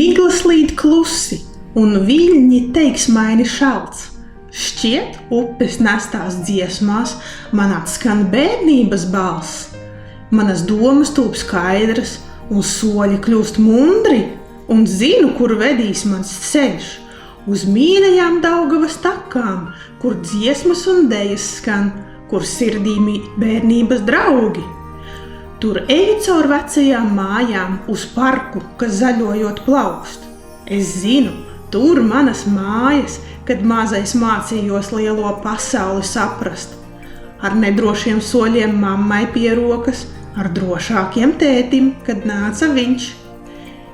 Miglas līd klusi, un viļņi teiksmaini šalts. Šķiet, upes nestās dziesmās, man atskan bērnības balss. Manas domas tūp skaidras, un soļi kļūst mundri, un zinu, kur vedīs mans ceļš. Uz mīļajām Daugavas takām, kur dziesmas un dejas skan, kur sirdīm bērnības draugi. Tur eju caur vecajām mājām uz parku, kas zaļojot plaukst. Es zinu, tur manas mājas, kad mazais mācījos lielo pasauli saprast. Ar nedrošiem soļiem mammai pie rokas, ar drošākiem tētim, kad nāca viņš.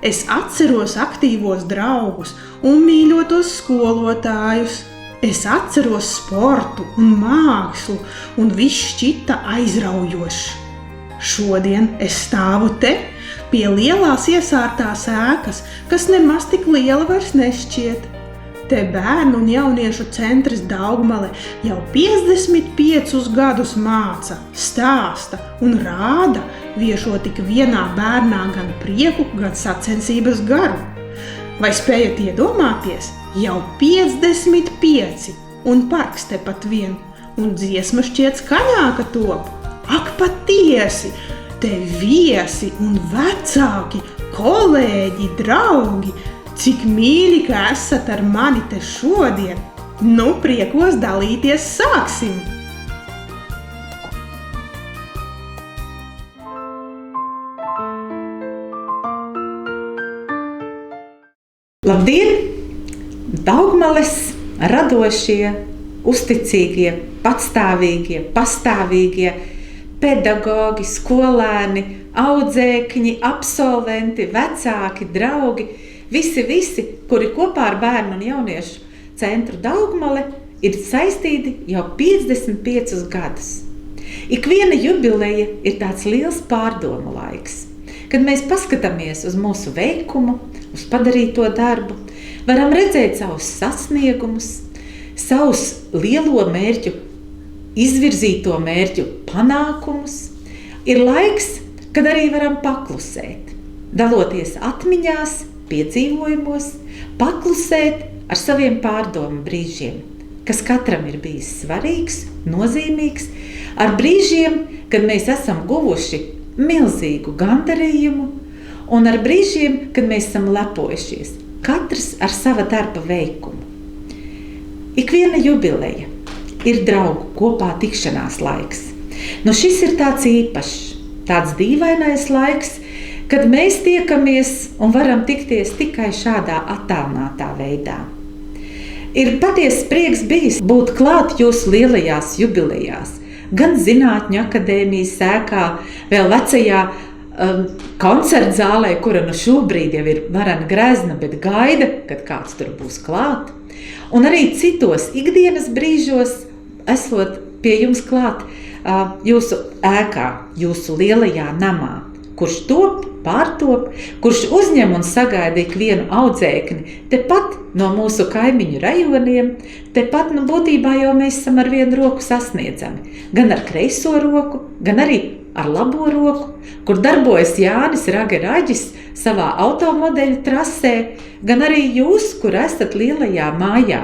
Es atceros aktīvos draugus un mīļotos skolotājus. Es atceros sportu un mākslu, un viss šķita aizraujošs. Šodien es stāvu te, pie lielās iesārtās ēkas, kas nemaz tik liela vairs nešķiet. Te bērnu un jauniešu centrs Daugmale jau 55 gadus māca, stāsta un rāda, viešot tik vienā bērnā gan prieku, gan sacensības garu. Vai spējat iedomāties? Jau 55, un parks tepat vien, un dziesma šķiet skaļāka top. Ak, patiesi, te viesi un vecāki, kolēģi, draugi, cik mīļi, ka esat ar mani te šodien. Nu, priekos dalīties sāksim! Labdien! Daugmales radošie, uzticīgie, patstāvīgie, pastāvīgie pedagogi, skolēni, audzēkņi, absolventi, vecāki, draugi, visi, kuri kopā ar bērnu un jauniešu centru Daugmale ir saistīti jau 55 gadus. Ikviena jubileja ir tāds liels pārdomu laiks, kad mēs paskatāmies uz mūsu veikumu, uz padarīto darbu, varam redzēt savus sasniegumus, savus lielo mērķu, izvirzīto mērķu panākumus. Ir laiks, kad arī varam paklusēt, daloties atmiņās, piedzīvojumos, paklusēt ar saviem pārdomu brīžiem, kas katram ir bijis svarīgs, nozīmīgs, ar brīžiem, kad mēs esam guvuši milzīgu gandarījumu, un ar brīžiem, kad mēs esam lepojušies, katrs ar sava darba veikumu. Ikviena jubileja ir draugu kopā tikšanās laiks. Šis ir tāds īpašs, tāds dīvainais laiks, kad mēs tiekamies un varam tikties tikai šādā attālinātā veidā. Ir patiesi prieks bijis būt klāt jūsu lielajās jubilejās, gan Zinātņu akadēmijas ēkā, vēl vecajā koncertzālē, kura šobrīd jau ir varena grezna, bet gaida, kad kāds tur būs klāt. Un arī citos ikdienas brīžos, esot pie jums klāt jūsu ēkā, jūsu lielajā namā, kurš top, pārtop, kurš uzņem un sagaida ikvienu audzēkni, tepat no mūsu kaimiņu rajoniem, tepat būtībā jau mēs esam ar vienu roku sasniedzami, gan ar kreiso roku, gan arī ar labo roku, kur darbojas Jānis Rage-Raģis savā automodeļu trasē, gan arī jūs, kur esat lielajā mājā.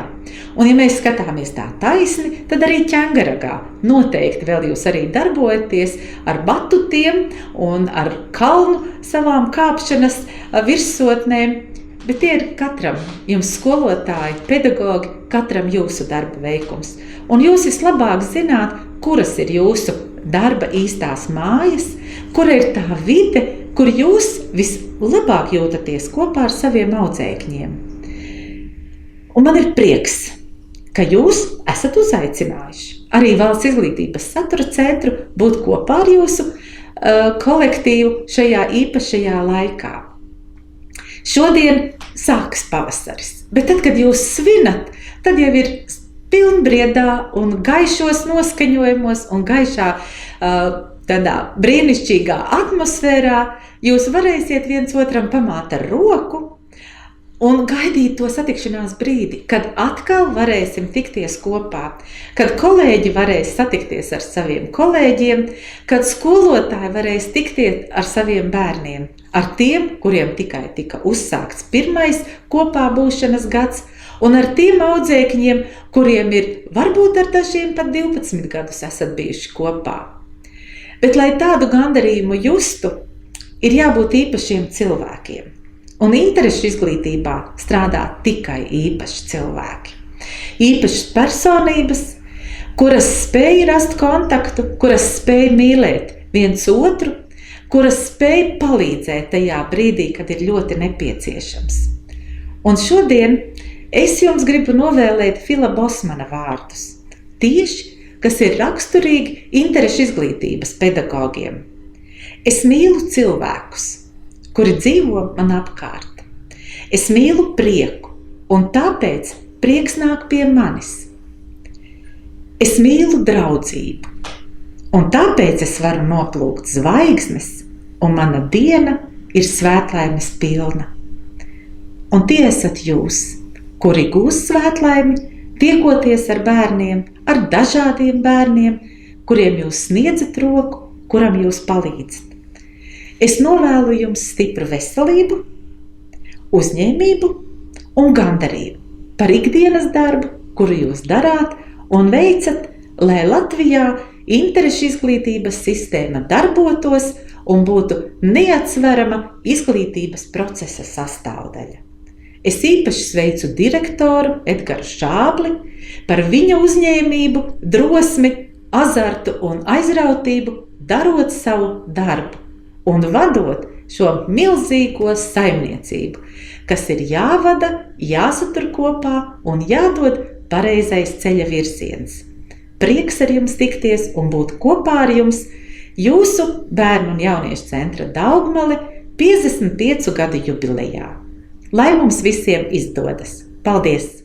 Un ja mēs skatāmies tā taisni, tad arī Ķengaragā noteikti vēl jūs arī darbojaties ar batutiem un ar kalnu savām kāpšanas virsotnēm, bet tie ir katram jums skolotāji, pedagogi, katram jūsu darba veikums. Un jūs vislabāk zināt, kuras ir jūsu darba īstās mājas, kura ir tā vide, kur jūs vislabāk jūtaties kopā ar saviem audzēkņiem. Un man ir prieks, ka jūs esat uzaicinājuši arī Valsts izglītības satura centru būt kopā ar jūsu kolektīvu šajā īpašajā laikā. Šodien sākas pavasaris, bet tad, kad jūs svinat, tad jau ir pilnbriedā un gaišos noskaņojumos un gaišā tādā brīnišķīgā atmosfērā jūs varēsiet viens otram pamāt ar roku, un gaidīt to satikšanās brīdi, kad atkal varēsim tikties kopā, kad kolēģi varēs satikties ar saviem kolēģiem, kad skolotāji varēs tikties ar saviem bērniem, ar tiem, kuriem tikai tika uzsākts pirmais kopā būšanas gads, un ar tiem audzēkņiem, kuriem ir varbūt ar dažiem pat 12 gadus esat bijuši kopā. Bet, lai tādu gandarījumu justu, ir jābūt īpašiem cilvēkiem. Un interešu izglītībā strādā tikai īpaši cilvēki. Īpašas personības, kuras spēj rast kontaktu, kuras spēj mīlēt viens otru, kuras spēj palīdzēt tajā brīdī, kad ir ļoti nepieciešams. Un šodien es jums gribu novēlēt Fila Bosmana vārdus, tieši, kas ir raksturīgi interešu izglītības pedagogiem. Es mīlu cilvēkus, kuri dzīvo man apkārt. Es mīlu prieku, un tāpēc prieks nāk pie manis. Es mīlu draudzību, un tāpēc es varu noplūkt zvaigznes, un mana diena ir svētlaimes pilna. Un tie esat jūs, kuri gūs svētlaimi, tiekoties ar bērniem, ar dažādiem bērniem, kuriem jūs sniedzat roku, kuram jūs palīdzat. Es novēlu jums stipru veselību, uzņēmību un gandarību par ikdienas darbu, kuru jūs darāt un veicat, lai Latvijā interešu izglītības sistēma darbotos un būtu neatsverama izglītības procesa sastāvdaļa. Es īpaši sveicu direktoru Edgaru Šābli par viņa uzņēmību, drosmi, azartu un aizrautību, darot savu darbu un vadot šo milzīgo saimniecību, kas ir jāvada, jāsatur kopā un jādod pareizais ceļa virziens. Prieks ar jums tikties un būt kopā ar jums jūsu Bērnu un jauniešu centra Daugmale 55 gadu jubilejā. Lai mums visiem izdodas! Paldies!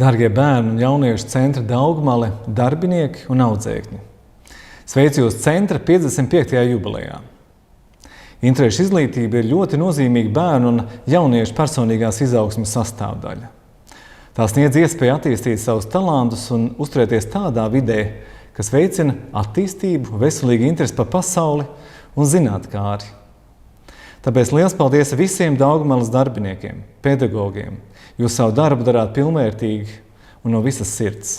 Dārgie bērnu un jauniešu centra Daugmale darbinieki un audzēkņi! Sveicu jūs centra 55. jubilejā. Interešu izglītība ir ļoti nozīmīga bērnu un jauniešu personīgās izaugsmes sastāvdaļa. Tā sniedz iespēju attīstīt savus talantus un uzturēties tādā vidē, kas veicina attīstību, veselīgu interesi par pasauli un zinātkāri. Tāpēc liels paldies visiem Daugavmalas darbiniekiem, pedagogiem. Jūs savu darbu darāt pilnvērtīgi un no visas sirds.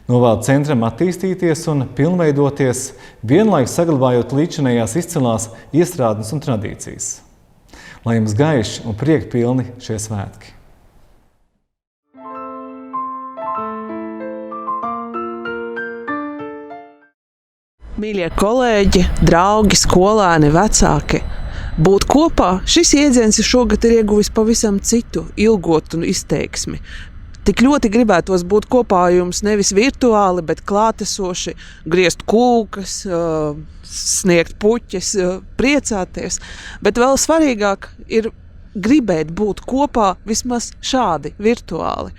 Novēlu centram attīstīties un pilnveidoties, vienlaikus saglabājot līdzinējās izcilās iestrādnes un tradīcijas. Lai jums gaiši un priekpilni šie svētki! Mīļie kolēģi, draugi, skolēni, vecāki! Būt kopā, šis jēdziens šogad ir ieguvis pavisam citu, ilgotu izteiksmi. Tik ļoti gribētos būt kopā jums nevis virtuāli, bet klātesoši, griezt kūkas, sniegt puķes, priecāties. Bet vēl svarīgāk ir gribēt būt kopā vismaz šādi, virtuāli.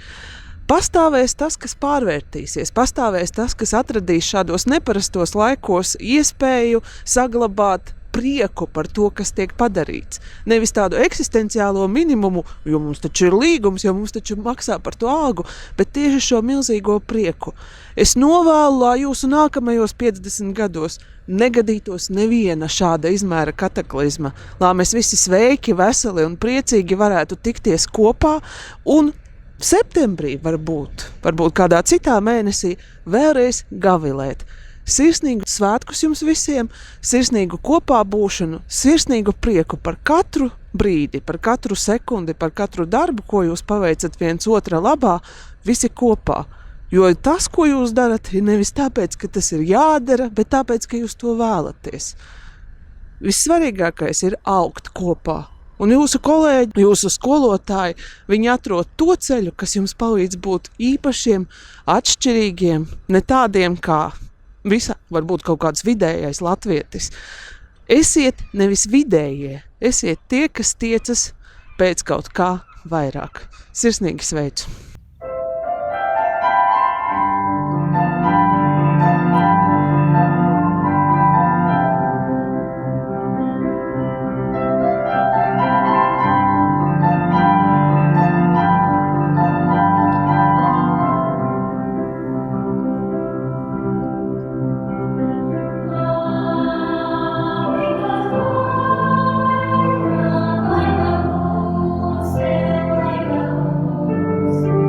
Pastāvēs tas, kas pārvērtīsies, pastāvēs tas, kas atradīs šādos neparastos laikos iespēju saglabāt prieku par to, kas tiek padarīts. Nevis tādu eksistenciālo minimumu, jo mums taču ir līgums, jo mums taču maksā par to algu, bet tieši šo milzīgo prieku. Es novēlu, lai jūsu nākamajos 50 gados negadītos neviena šāda izmēra kataklizma, lai mēs visi sveiki, veseli un priecīgi varētu tikties kopā un septembrī varbūt kādā citā mēnesī vēlreiz gavilēt. Sirsnīgu svētkus jums visiem, sirsnīgu kopā būšanu, sirsnīgu prieku par katru brīdi, par katru sekundi, par katru darbu, ko jūs paveicat viens otra labā, visi kopā. Jo tas, ko jūs darat, ir nevis tāpēc, ka tas ir jādara, bet tāpēc, ka jūs to vēlaties. Vissvarīgākais ir augt kopā. Un jūsu kolēģi, jūsu skolotāji, viņi atrod to ceļu, kas jums palīdz būt īpašiem, atšķirīgiem, ne tādiem kā visa, varbūt kaut kāds vidējais latvietis. Esiet nevis vidējie, esiet tie, kas tiecas pēc kaut kā vairāk. Sirsnīgi sveicu! Like a moose, like a moose.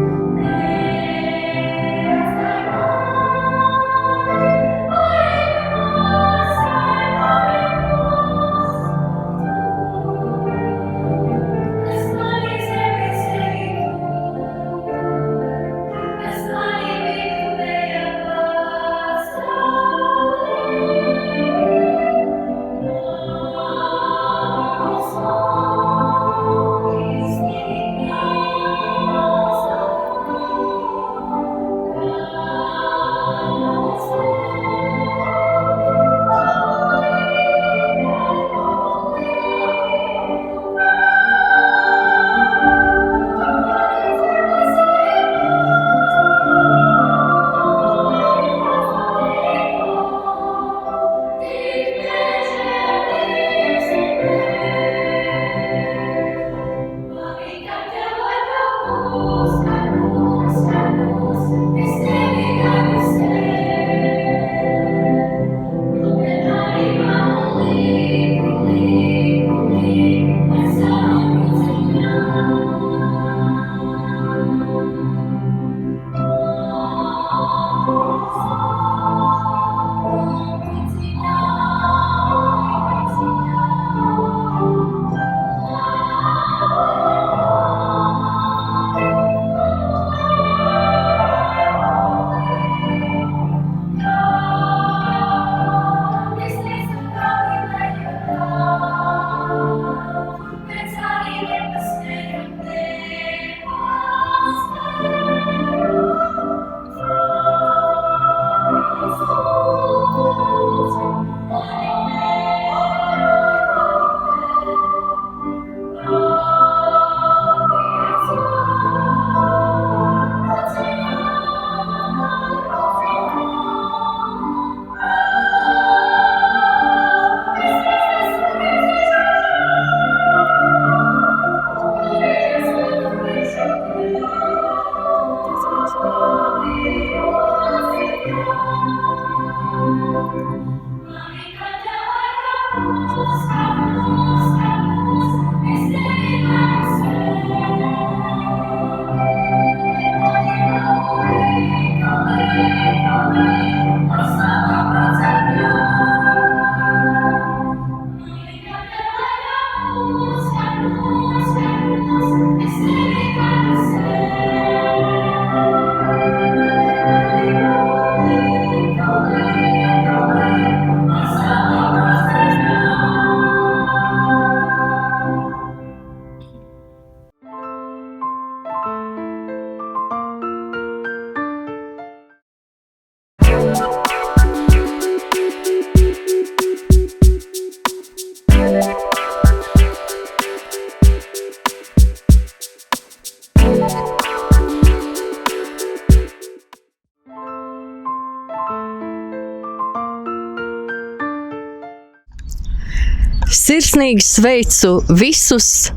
Sirsnīgi sveicu visus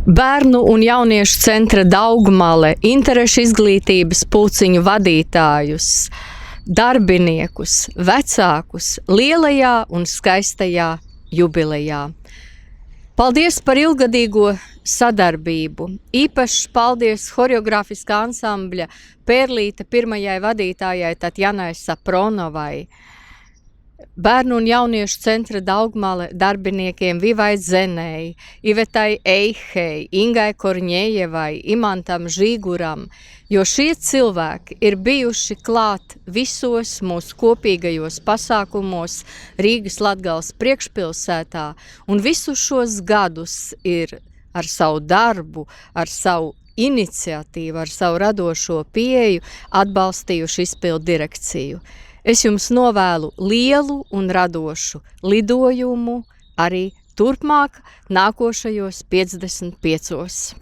Bērnu un jauniešu centra Daugmale, interešu izglītības pulciņu vadītājus, darbiniekus, vecākus lielajā un skaistajā jubilejā. Paldies par ilgadīgo sadarbību. Īpašs paldies horeogrāfiskā ansambļa Pērlīte pirmajai vadītājai Tatjanai Sapronovai, Bērnu un jauniešu centra Daugmale darbiniekiem Vivai Zenei, Ivetai Eihei, Ingai Korņējevai, Imantam Žīguram, jo šie cilvēki ir bijuši klāt visos mūsu kopīgajos pasākumos Rīgas Latgales priekšpilsētā un visus šos gadus ir ar savu darbu, ar savu iniciatīvu, ar savu radošo pieeju atbalstījuši izpildu direkciju. Es jums novēlu lielu un radošu lidojumu arī turpmāk nākošajos 55.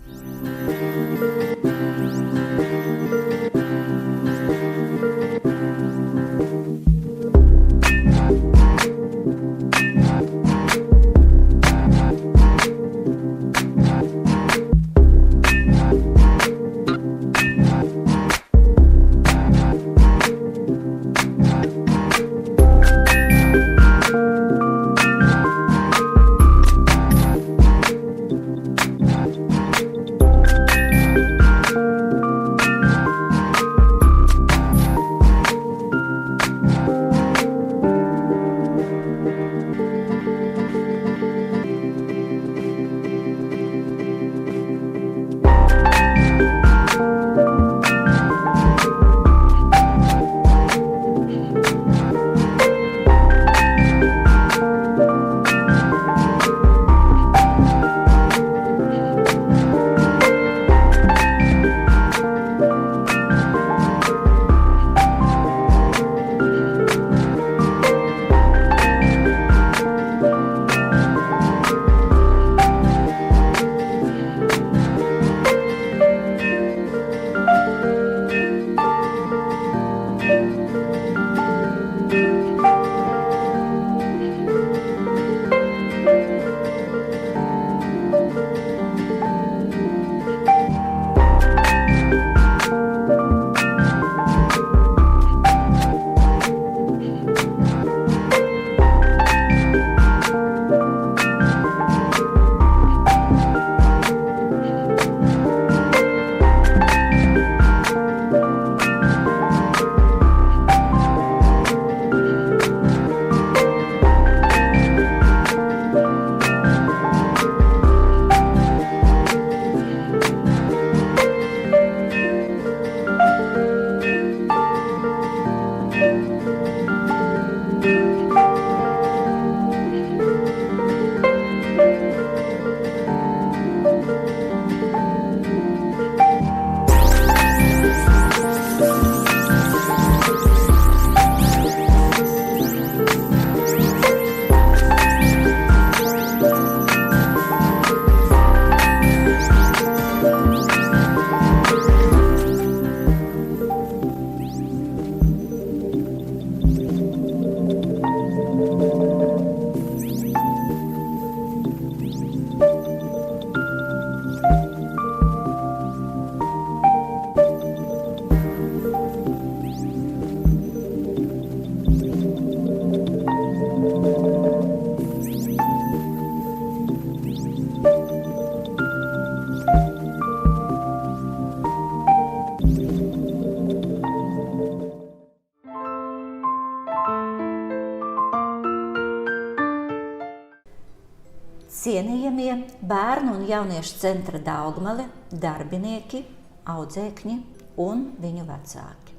Cienījamie Bērnu un jauniešu centra Daugmale darbinieki, audzēkņi un viņu vecāki.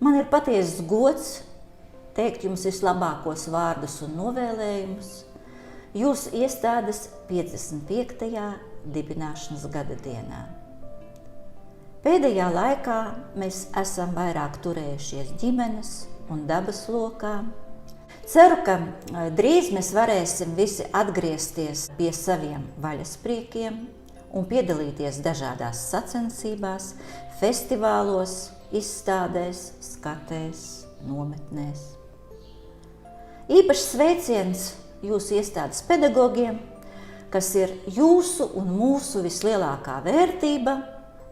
Man ir patiesas gods teikt jums vislabākos vārdus un novēlējumus jūsu iestādes 55. dibināšanas gada dienā. Pēdējā laikā mēs esam vairāk turējušies ģimenes un dabas lokā. Ceru, ka drīz mēs varēsim visi atgriezties pie saviem vaļaspriekiem un piedalīties dažādās sacensībās, festivālos, izstādēs, skatēs, nometnēs. Īpašs sveiciens jūsu iestādes pedagogiem, kas ir jūsu un mūsu vislielākā vērtība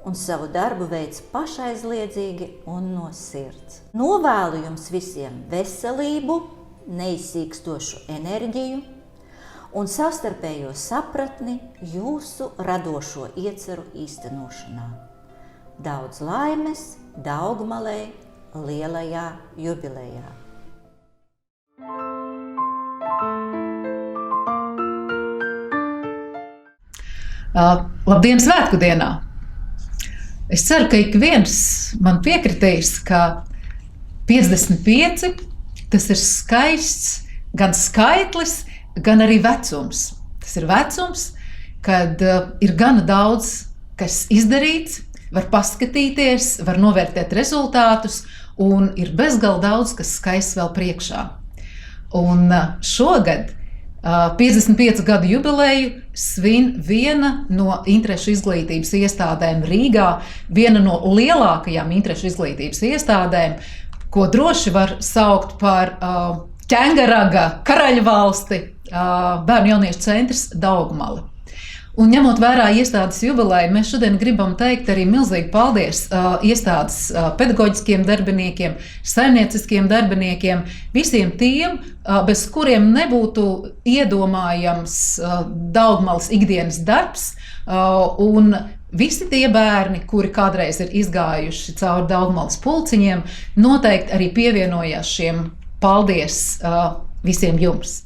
un savu darbu veids pašaizliedzīgi un no sirds. Novēlu jums visiem veselību, neizsīkstošu enerģiju un savstarpējo sapratni jūsu radošo ieceru īstenošanā. Daudz laimes Daugmalei lielajā jubilejā. Labdien svētku dienā! Es ceru, ka ik viens man piekritīs, ka 55 tas ir skaists gan skaitlis, gan arī vecums. Tas ir vecums, kad ir gana daudz, kas izdarīts, var paskatīties, var novērtēt rezultātus un ir bezgalīgi daudz, kas skaists vēl priekšā. Un šogad 55 gadu jubileju svin viena no interešu izglītības iestādēm Rīgā, viena no lielākajām interešu izglītības iestādēm, ko droši var saukt par ķengaraga karaļvalsti, bērnu jauniešu centrs Daugmale. Un ņemot vērā iestādes jubileju, mēs šodien gribam teikt arī milzīgi paldies iestādes pedagoģiskiem darbiniekiem, saimnieciskiem darbiniekiem, visiem tiem, bez kuriem nebūtu iedomājams Daugmales ikdienas darbs, un visi tie bērni, kuri kādreiz ir izgājuši cauri Daugmales pulciņiem, noteikti arī pievienojās šiem paldies visiem jums.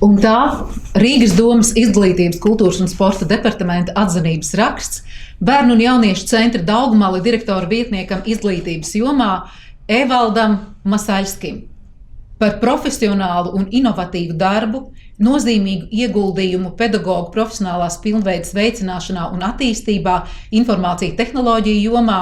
Un tā Rīgas domas izglītības, kultūras un sporta departamenta atzinības raksts bērnu un jauniešu centra Daugmale direktora vietniekam izglītības jomā Evaldam Masaļskim par profesionālu un inovatīvu darbu, nozīmīgu ieguldījumu pedagogu profesionālās pilnveides veicināšanā un attīstībā informāciju tehnoloģiju jomā,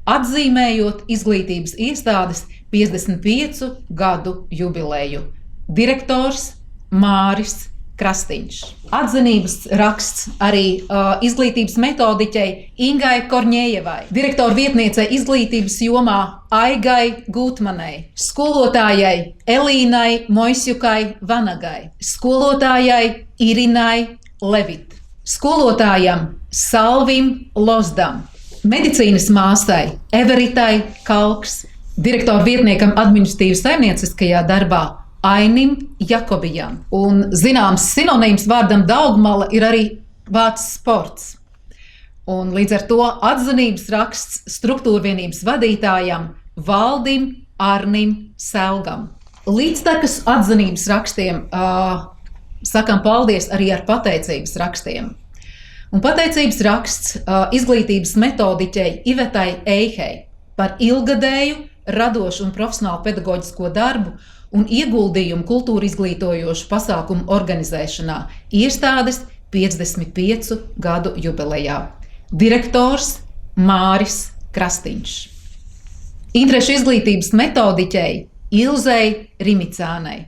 atzīmējot izglītības iestādes 55 gadu jubileju. Direktors Māris Krastiņš. Atzinības raksts arī izglītības metodiķei Ingai Korņējevai, direktora vietniecei izglītības jomā Aigai Gutmanai, skolotājai Elīnai Moisjukai Vanagai, skolotājai Irinai Levit, skolotājam Salvim Lozdam, medicīnas māsai Everitai Kalks, direktora vietniekam administratīvas saimnieciskajā darbā Ainim Jakobijam. Un zināms sinonīms vārdam Daugmale ir arī vārds sports. Un līdz ar to atzinības raksts struktūrvienības vadītājam Valdim Arnim Selgam. Līdztekus atzinības rakstiem sakam paldies arī ar pateicības rakstiem. Un pateicības raksts izglītības metodiķei Ivetai Eihei par ilgadēju, radošu un profesionālu pedagoģisko darbu un ieguldījumu kultūra izglītojošu pasākumu organizēšanā iestādes 55 gadu jubilejā. Direktors Māris Krastiņš. Interešu izglītības metodiķei Ilzei Rimicānei.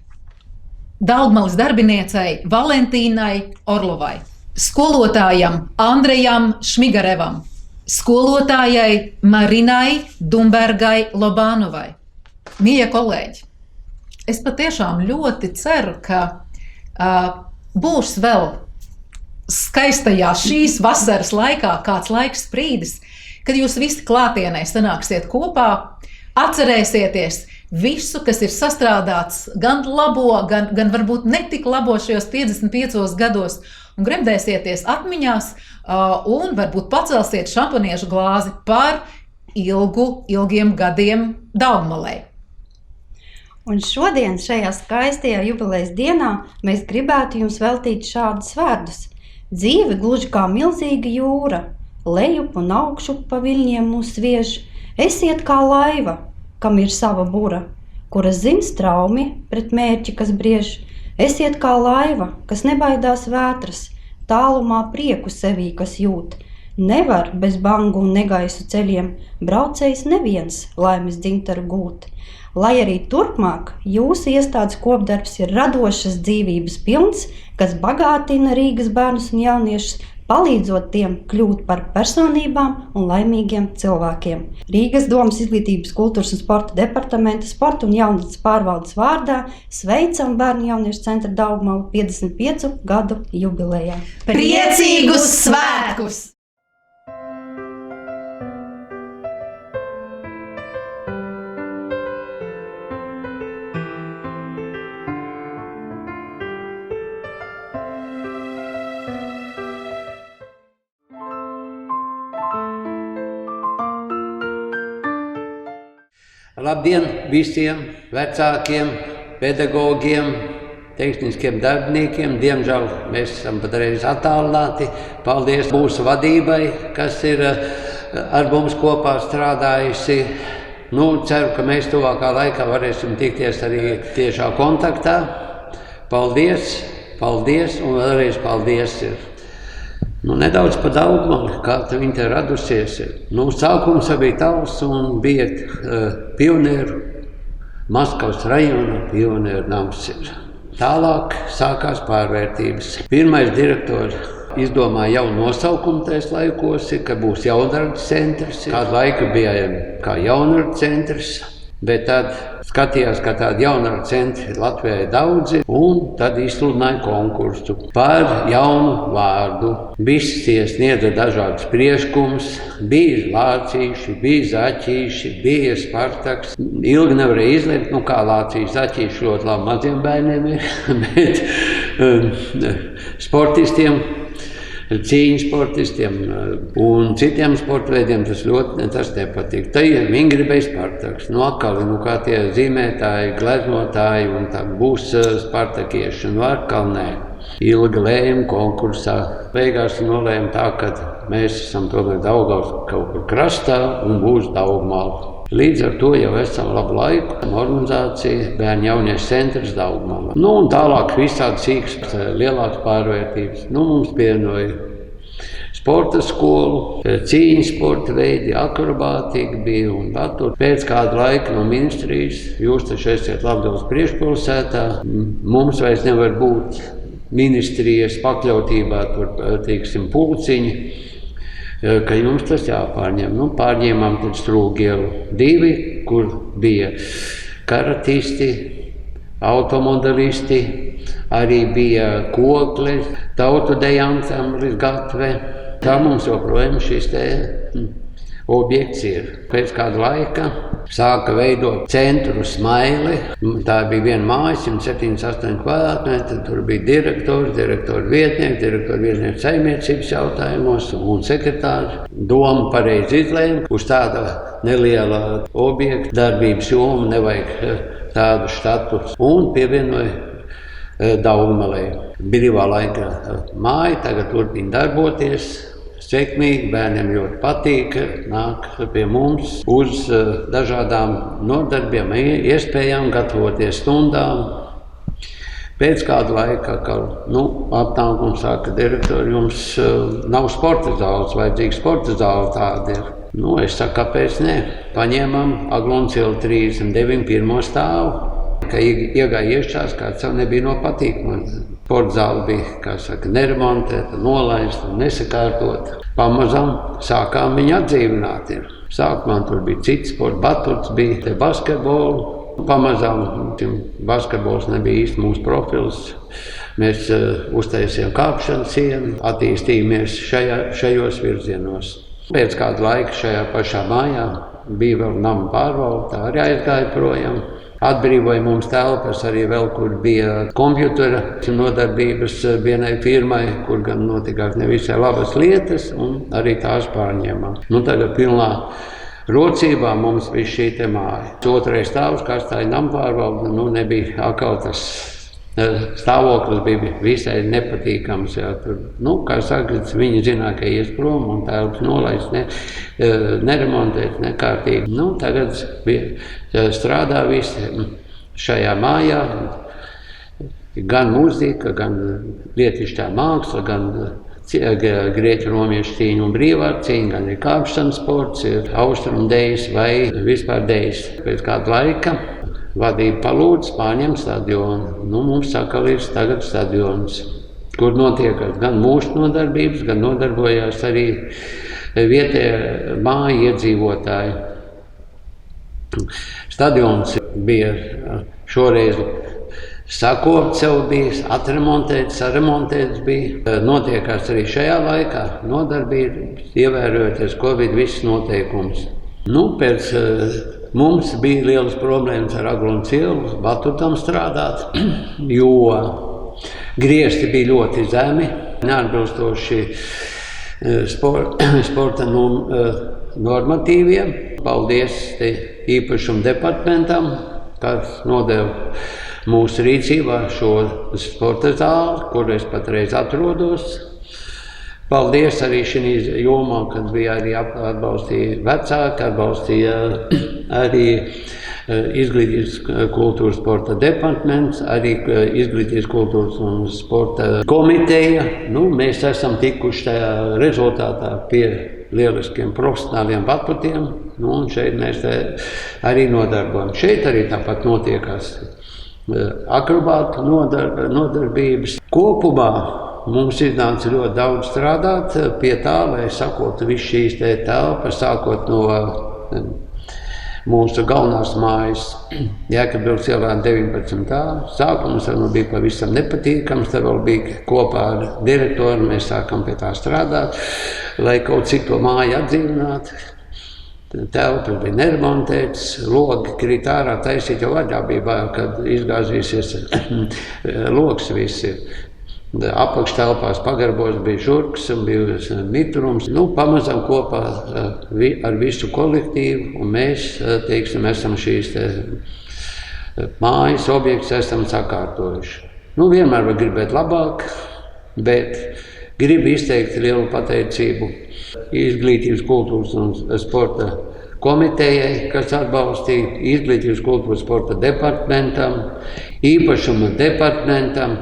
Daugmales darbiniecei Valentīnai Orlovai. Skolotājam Andrejam Šmigarevam. Skolotājai Marinai Dumbergai Lobānovai. Mīļie kolēģi! Es patiešām ļoti ceru, ka būs vēl skaistajā šīs vasaras laikā kāds laiks sprīdis, kad jūs visi klātienē sanāksiet kopā, atcerēsieties visu, kas ir sastrādāts gan labo, gan varbūt netik labo šajos 55 gados, un gremdēsieties atmiņās un varbūt pacelsiet šampaniešu glāzi par ilgiem gadiem Daugmalei. Un šodien šajā skaistajā jubilejas dienā mēs gribētu jums veltīt šādus vārdus. Dzīve gluži kā milzīga jūra, lejup un augšup pa viļņiem mūs sviež. Esiet kā laiva, kam ir sava bura, kura zin straumi pret mērķi, kas briež. Esiet kā laiva, kas nebaidās vētras, tālumā prieku sevī, kas jūt. Nevar bez bangu un negaisu ceļiem braucējs neviens laimes dzimtaru gūt. Lai arī turpmāk jūsu iestādes kopdarbs ir radošas dzīvības pilns, kas bagātina Rīgas bērnus un jauniešus, palīdzot tiem kļūt par personībām un laimīgiem cilvēkiem. Rīgas domas Izglītības, kultūras un sporta departamenta sporta un jaunatnes pārvaldes vārdā sveicam Bērnu jauniešu centra Daugmalu 55 gadu jubilejā. Priecīgus svētkus! Labdien visiem vecākiem, pedagogiem, tehniskiem darbiniekiem. Diemžēl mēs esam patreiz attālināti. Paldies mūsu vadībai, kas ir ar mums kopā strādājusi. Ceru, ka mēs tuvākā laikā varēsim tikties arī tiešā kontaktā. Paldies, paldies un vēlreiz paldies. Nedaudz par Daugmali, kā viņa te radusies. Sākums bija tāls un bija pionieru, Maskavas rajona pionieru nams. Tālāk sākās pārvērtības. Pirmais direktors izdomāja jaunu nosaukumu tais laikos, ka būs jaunardzes centrs. Kādu laiku bija kā jaunardzes centrs, bet tad skatījās, ka tādi jaunardzes centri Latvijā ir daudzi, un tad izsludināja konkursu par jaunu vārdu. Visi sniedza dažādas priekšlikumus, bija lācīši, bija zaķīši, bija Spartaks. Ilgi nevarēja izlemt, kā lācīši, zaķīši ļoti labi maziem bērniem ir, bet sportistiem, cīņu sportistiem un citiem sporta veidiem tas nepatīk. Tā ir viņi gribēja Spartaks. Akali, kā tie zīmētāji, gleznotāji un tā būs spartakieši un atkal nē. Ilgi lēma konkursā. Beigās nolēma tā, ka mēs esam tomēr Daugavas kaut kur krastā un būs Daugmala. Līdz ar to jau esam labu laiku organizācija Bērnu jauniešu centrs Daugmala. Un tālāk visādi sīkas, lielākas pārvērtības. Mums pievienoja sporta skolu, cīņu sporta veidi, akrobātika bija un batur. Pēc kāda laika no ministrijas, jūs taču esat Latgales priekšpilsētā, mums vairs nevar būt ministrijas pakļautībā, pulciņi, ka jums tas jāpārņem. Pārņēmām tad Strūgielu 2, kur bija karatisti, automodelisti, arī bija kokli, tautu deju ansamblis Gatve. Tā mums joprojām šis objekts ir. Pēc kāda laika sāka veidot centru Smaili. Tā bija viena māja, 178 kvadrātmetri. Tur bija direktora vietnieks saimniecības jautājumos un sekretārs. Doma pareizi izlēma, uz tāda neliela objekta darbības joma nevajag tādu status un pievienoja Daugmalai. Brīvā laika māja tagad turpina darboties. Sekmīgi, bērniem ļoti patīk, nāk pie mums uz dažādām nodarbiem, iespējām gatavoties stundām. Pēc kāda laika atnāk un saka, direktori, jums nav sporta zāles, vajadzīga sporta zāle tāda ir. Es saku, kāpēc ne? Paņēmām Aglonas ielu 39 pirmo stāvu, ka iegāja iešķās, kāds jau nebija no patīkuma. Sporta zāle bija, neremontēta, nolaista, nesakārtota. Pamazām sākām viņu atdzīvināt. Sākumā tur bija cits sports, batuts, bija basketbolu. Pamazām basketbols nebija īsti mūsu profils. Mēs uztaisījām kāpšanas sienu, attīstījāmies šajos virzienos. Pēc kāda laika šajā pašā mājā bija vēl nama pārvalde, tā arī aizgāja projām. Atbrīvoja mums telpas arī vēl, kur bija kompjutera nodarbības vienai firmai, kur gan notikās nevisai labas lietas, un arī tās pārņēmām. Tagad pilnā rocībā mums bija šī te māja. Otrais stāvs, kā stāja nama pārvalde, nebija atkal tas stāvoklis bija visai nepatīkams. Kā saka, viņi zināja, ka ies prom un telpas nolaist, neremontēt, nekārtīgi. Tagad strādā visi šajā mājā, gan mūzika, gan lietišķā māksla, gan grieķu romiešu cīņu un brīvāru cīņu, gan arī kāpšanas sports, ir austrumu dejas vai vispār dejas. Pēc kāda laika vadība palūdz pārņemt stadionu. Mums sakal ir tagad stadions. kur notiekas gan mūsu nodarbības, gan nodarbojās arī vietējā māju iedzīvotāji. Stadions bija šoreiz sakopts, jau bija atremontēts, saremontēts bija. Notiekās arī šajā laikā nodarbības, ievērojoties Covid visas noteikumus. Pēc mums bija lielas problēmas ar Aglons ielu, Batutam strādāt, jo griezti bija ļoti zemi, neatbilstoši sporta normatīviem. Paldies īpašuma departamentam, kas nodeva mūsu rīcībā šo sporta zāli, kur es patreiz atrodos. Paldies arī šī jomā, kad bija arī atbalstīja vecāki, atbalstīja arī Izglītības kultūras sporta departaments, arī Izglītības kultūras un sporta komiteja. Mēs esam tikuši tajā rezultātā pie lieliskiem profesionāliem batutiem, un šeit mēs arī nodarbojam. Šeit arī tāpat notiekās akrobātu nodarbības. Kopumā mums iznāca ļoti daudz strādāt pie tā, lai sakotu visu šīs telpas, sākot no mūsu galvenās mājas Jēkabpils ielā 19. Sākums bija pavisam nepatīkams, te vēl bija kopā ar direktoru, mēs sākam pie tā strādāt, lai kaut cik to māju atdzīvinātu. Telpas bija neremontētas, logi krīt ārā, taisīt jau vaļā bija bail, kad izgāzīsies logs visi. Apakštelpās pagarbos bija žurks un bija mitrums. Pamazam kopā ar visu kolektīvu, un mēs, esam šīs mājas objekts esam sakārtojuši. Vienmēr var gribēt labāk, bet gribu izteikt lielu pateicību Izglītības kultūras un sporta komitejai, kas atbalstīja, Izglītības kultūras sporta departamentam, īpašuma departamentam,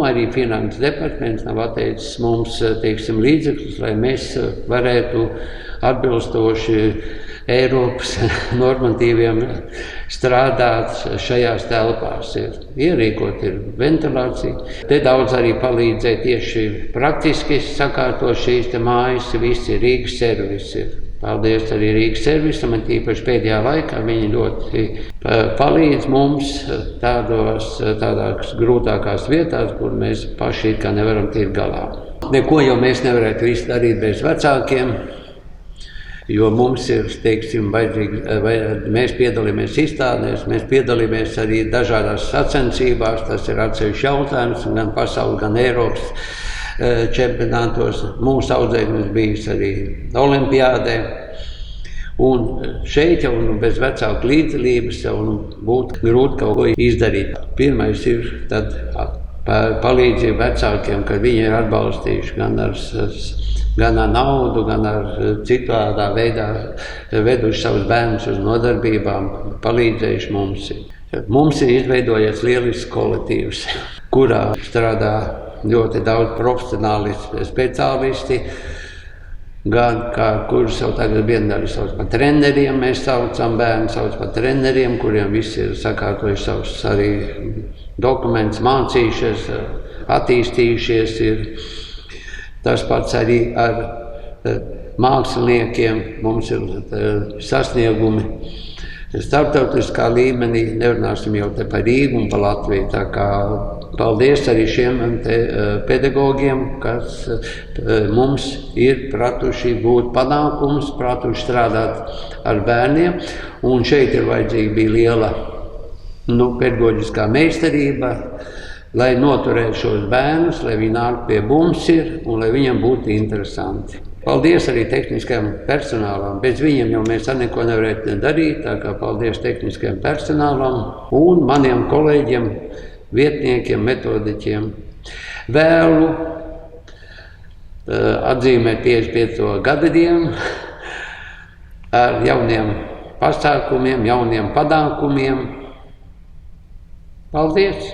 arī finanses departaments nav atteicis mums, līdzekļus, lai mēs varētu atbilstoši Eiropas normatīviem strādāt šajās telpās. Ierīkot ir ventilācija. Te daudz arī palīdzēja tieši praktiski sakārtot šīs mājas, visi Rīgas servisi. Paldies arī Rīgas servisam, un tīpaši pēdējā laikā viņi ļoti palīdz mums tādās grūtākās vietās, kur mēs paši kā nevaram tikt galā. Neko jau mēs nevarētu visu darīt bez vecākiem, jo mums ir, vajadzīgi, mēs piedalāmies izstādēs, mēs piedalāmies arī dažādās sacensībās, tas ir atsevišķs jautājums, gan pasaules, gan Eiropas čempionātos. Mūsu audzēknis bijis arī olimpiādē, un šeit jau bez vecāku līdzdalības jau būtu grūti kaut ko izdarīt. Pirmais ir tad palīdzība vecākiem, ka viņi ir atbalstījuši gan ar naudu, gan ar citādā veidā veduši savus bērnus uz nodarbībām, palīdzējuši mums. Mums ir izveidojies lielisks kolektīvs, kurā strādā ļoti daudz profesionāli speciālisti, gan kurus jau tagad viendaļi sauc par treneriem, mēs saucam bērnu, sauc par treneriem, kuriem visi ir sakārtojuši savus arī dokumentus, mācījušies, attīstījušies. Tas pats arī ar māksliniekiem mums ir sasniegumi starptautiskā līmenī, nerunāsim jau te par Rīgu un par Latviju. Tā kā paldies arī šiem pedagogiem, kas mums ir pratuši būt panākums, pratuši strādāt ar bērniem, un šeit ir vajadzīga bija liela pedagoģiskā meistarība, lai noturētu šos bērnus, lai viņi nāk pie mums un lai viņam būtu interesanti. Paldies arī tehniskajam personālam. Bez viņiem jau mēs neko nevarētu darīt, tā kā paldies tehniskajam personālam un maniem kolēģiem, vietniekiem, metodiķiem. Vēlu atzīmēt 55. gada dienu ar jauniem pasākumiem, jauniem panākumiem. Paldies!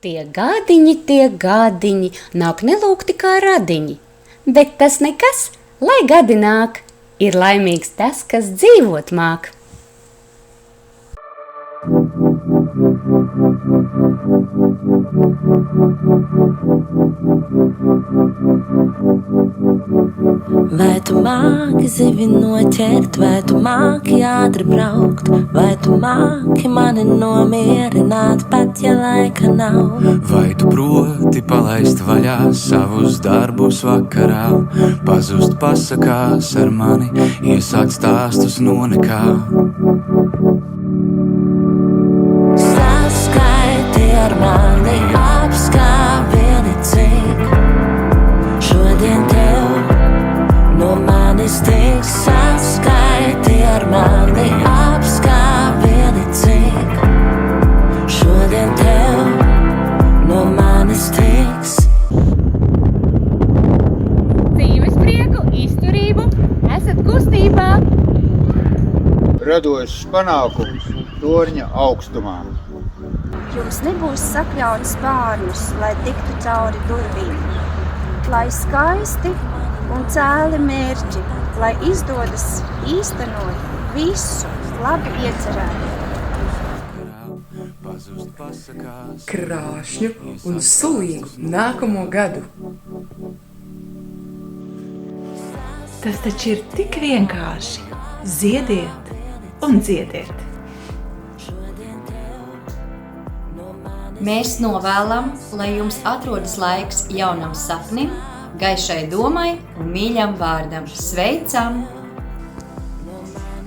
Tie gadiņi, nāk nelūgti kā radiņi, bet tas nekas, lai gadi nāk, ir laimīgs tas, kas dzīvot māk. Vai tu māki zivi noķert, vai tu māki ātri braukt, vai tu māki mani nomierināt, pat ja laika nav? Vai tu proti palaist vaļā savus darbus vakarā, pazust pasakās ar mani, iesākt stāstus no nekā? Saskaiti ar mani, apskāvieni cik šodien tev no manis tiks. Saskaiti ar mani, apskāvieni cik šodien tev no manis tiks. Dzīves prieku, izturību, esat kustībā. Radošs panākums torņa augstumā. Jums nebūs sakļauts bārnus, lai tiktu cauri durvīm. Lai skaisti un cēli mērķi, lai izdodas īstenot visu labi iecerētu. Krāšņu un sulīgu nākamo gadu. Tas taču ir tik vienkārši. Ziediet un dziediet. Mēs novēlam, lai jums atrodas laiks jaunam sapnim, gaišai domai un mīļam vārdam. Sveicam!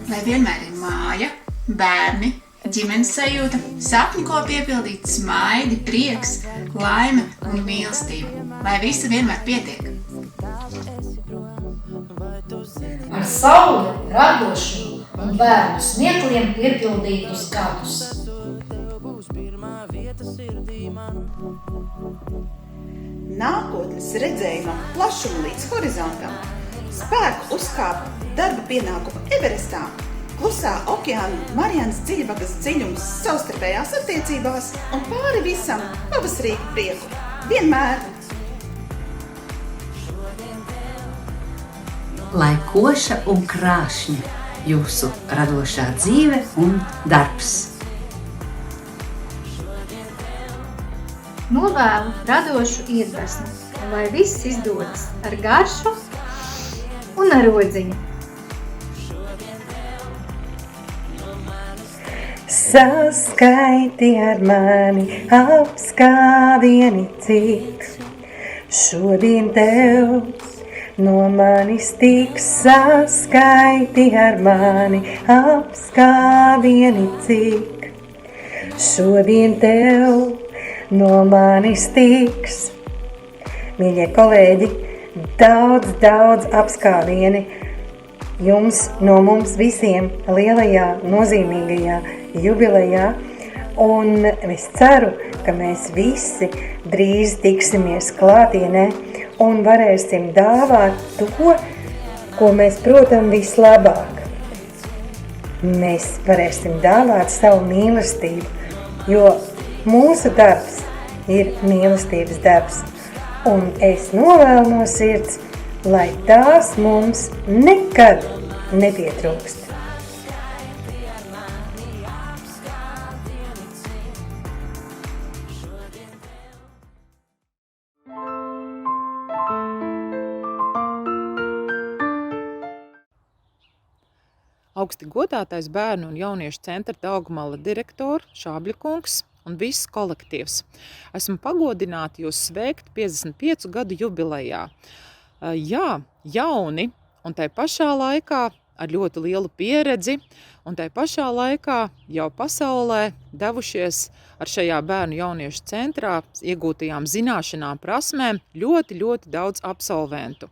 Lai vienmēr ir māja, bērni, ģimenes sajūta, sapņi, ko piepildīt, smaidi, prieks, laime un mīlestība. Lai visi vienmēr pietiek. Ar sauli, radošumu un bērnu smiekliem piepildītus gadus. Nākotnes redzējumam plašumu līdz horizontam, spēku uzkāpt darba pienākumu Everestā, klusā okeāna Marianas dziļvagas dziļums savstarpējās attiecībās un pāri visam pavasarīgu prieku. Vienmēr! Lai koša un krāšņa jūsu radošā dzīve un darbs. Novēlu radošu iedvesmu, lai viss izdodas ar garšu un ar rodziņu. Saskaiti ar mani, apskāvieni cik šodien tev no manis tiks. Saskaiti ar mani, apskāvieni cik šodien tev no manis tiks. Mīļie kolēģi, daudz apskāvieni jums no mums visiem lielajā, nozīmīgajā jubilejā. Un es ceru, ka mēs visi drīz tiksimies klātienē un varēsim dāvāt to, ko mēs protam vislabāk. Mēs varēsim dāvāt savu mīlestību, jo mūsu darbs ir mīlestības darbs, un es novēlu no sirds, lai tās mums nekad nepietrūkst. Augsti godātais bērnu un jauniešu centra Daugmala direktora Šābļa kungs un viss kolektīvs. Esmu pagodināta jūs sveikt 55 gadu jubilejā. Jā, jauni un tai pašā laikā ar ļoti lielu pieredzi un tai pašā laikā jau pasaulē devušies ar šajā bērnu jauniešu centrā iegūtajām zināšanām, prasmēm ļoti daudz absolventu.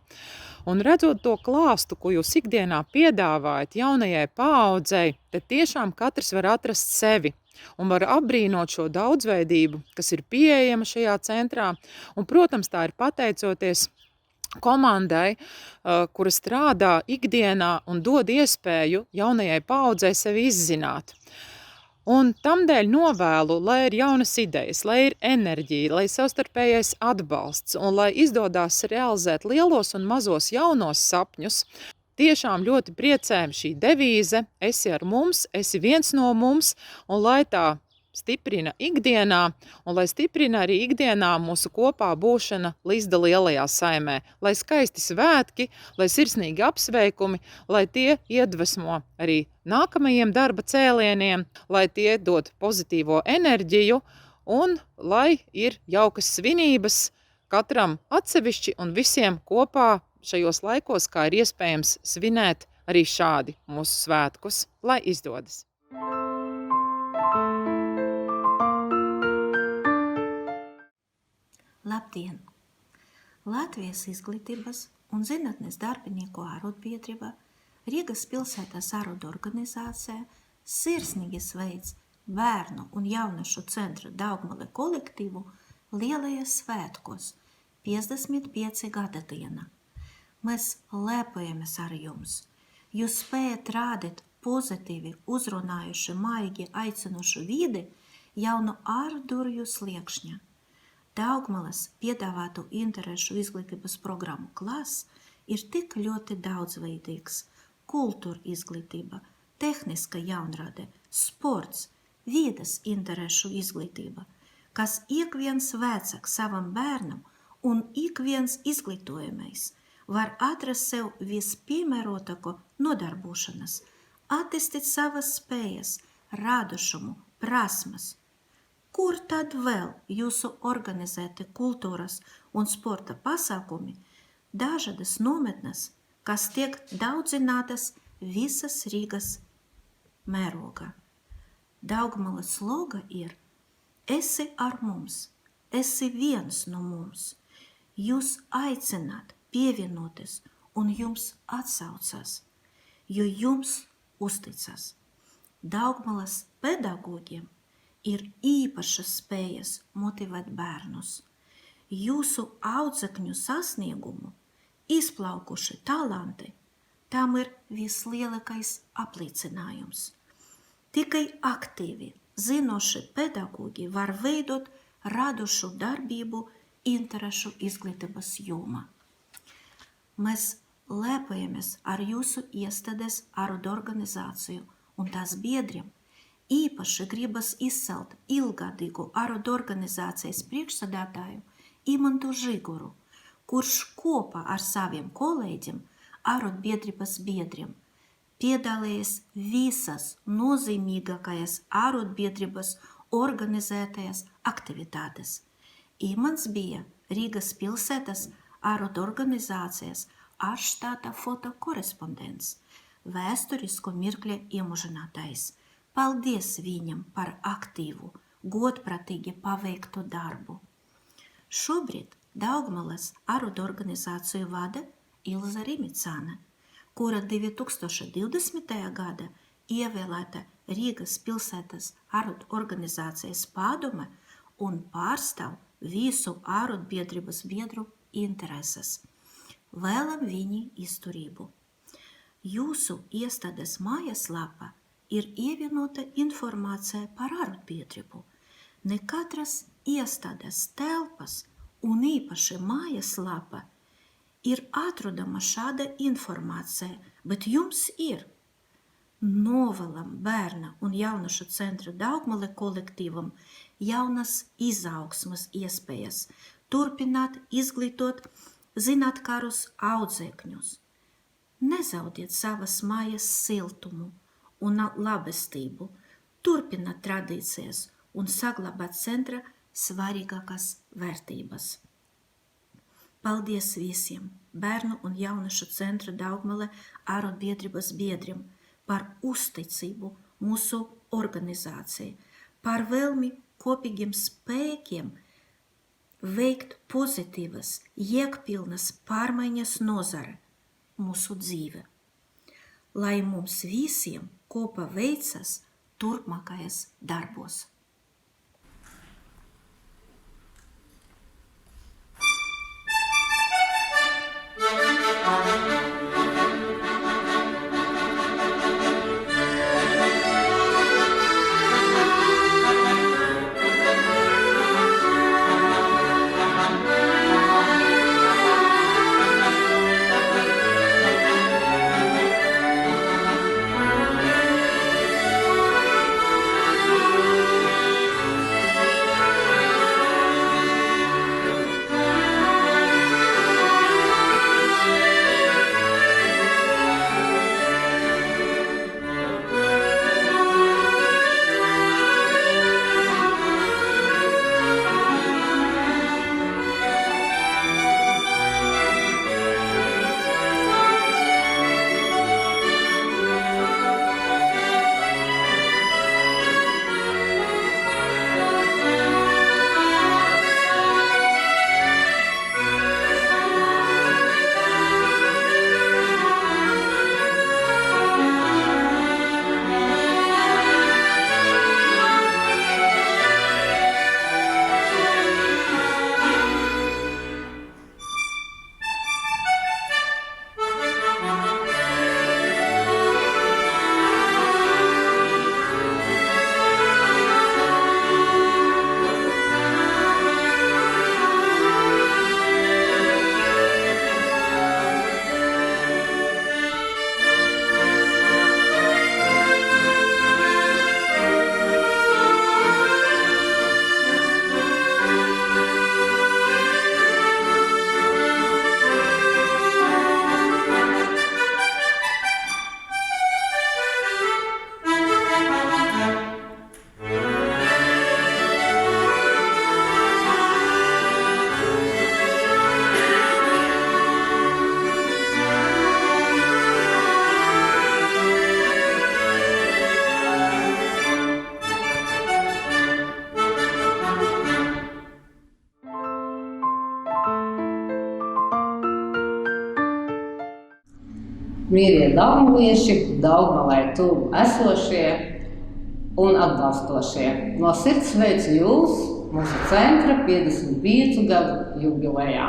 Un redzot to klāstu, ko jūs ikdienā piedāvājat jaunajai paaudzei, tad tiešām katrs var atrast sevi un var apbrīnot šo daudzveidību, kas ir pieejama šajā centrā. Un, protams, tā ir pateicoties komandai, kura strādā ikdienā un dod iespēju jaunajai paaudzei sevi izzināt. Un tamdēļ novēlu, lai ir jaunas idejas, lai ir enerģija, lai savstarpējais atbalsts un lai izdodās realizēt lielos un mazos jaunos sapņus. Tiešām ļoti priecējam šī devīze, esi ar mums, esi viens no mums, un lai tā stiprina ikdienā, un lai stiprina arī ikdienā mūsu kopā būšana Lizda lielajā saimē. Lai skaisti svētki, lai sirsnīgi apsveikumi, lai tie iedvesmo arī nākamajiem darba cēlieniem, lai tie dod pozitīvo enerģiju un lai ir jaukas svinības katram atsevišķi un visiem kopā šajos laikos, kā ir iespējams svinēt arī šādi mūsu svētkus, lai izdodas. Labdien! Latvijas izglītības un zinātnes darbinieku arotbiedrība Rīgas pilsētas arodu organizācija sirsnīgi sveic bērnu un jauniešu centra Daugmale kolektīvu lielajos svētkos 55 gada diena. Mēs lepojamies ar jums. Jūs spējat rādīt pozitīvi uzrunājuši, maigi aicinošu vidi jau no ārdurju sliekšņa. Daugmales piedāvātu interešu izglītības programmu klases ir tik ļoti daudzveidīgs. Kultūra izglītība, tehniska jaunrade, sports, vides interešu izglītība, kas ik viens vecāks savam bērnam un ik viens izglītojamais var atrast sev vispiemērotāko nodarbošanas, attīstīt savas spējas, radošumu, prasmes. Kur tad vēl jūsu organizēti kultūras un sporta pasākumi, dažādas nometnes, kas tiek daudzinātas visas Rīgas mērogā? Daugmales sloga ir: esi ar mums, esi viens no mums. Jūs aicināt pievienoties un jums atsaucas, jo jums uzticas. Daugmales pedagogiem ir īpašas spējas motivēt bērnus. Jūsu audzekņu sasniegumu izplaukuši talanti, tam ir vislielākais apliecinājums. Tikai aktīvi, zinoši pedagogi var veidot radošu darbību interešu izglītības jomā. Mēs lepojamies ar jūsu iestādes arodu organizāciju un tās biedriem. Īpaši gribas izcelt ilggadīgu arodu organizācijas priekšsēdētāju Imantu Žiguru, kurš kopā ar saviem kolēģiem, arotbiedrības biedriem, piedalījies visas nozīmīgākajās arotbiedrības organizētajās aktivitātes. Imants bija Rīgas pilsētas arodu organizācijas ārštāta fotokorespondents, vēsturisku mirkļa iemužinātājs. Paldies viņam par aktīvu, godprātīgi paveiktu darbu. Šobrīd Daugmales arodu organizāciju vada Ilza Rimicāne, kura 2020. Gada ievēlēta Rīgas pilsētas arodu organizācijas padome un pārstāv visu arotbiedrības biedru intereses. Vēlam viņi izturību. Jūsu iestādes mājaslapā ir ievienota informācija par arotbiedrību. Ne katras iestādes telpas un īpaši mājaslapa ir atrodama šāda informācija, bet jums ir. Novēlam bērna un jauniešu centra Daugmale kolektīvam jaunas izaugsmes iespējas, turpināt izglītot zinātkārus audzēkņus. Nezaudiet savas mājas siltumu un labestību, turpināt tradīcijas un saglabāt centra svarīgākās vērtības. Paldies visiem bērnu un jauniešu centra Daugmale arotbiedrības biedriem par uzticību mūsu organizācijai, par vēlmi kopīgiem spēkiem veikt pozitīvas, jēgpilnas pārmaiņas nozare mūsu dzīve. Lai mums visiem kopā veicas turpmākajos darbos. mīļie daugmalieši, Daugmalai tuvu esošie un atbalstošie. No sirds sveicu jūs mūsu centra 55 gadu jubilejā.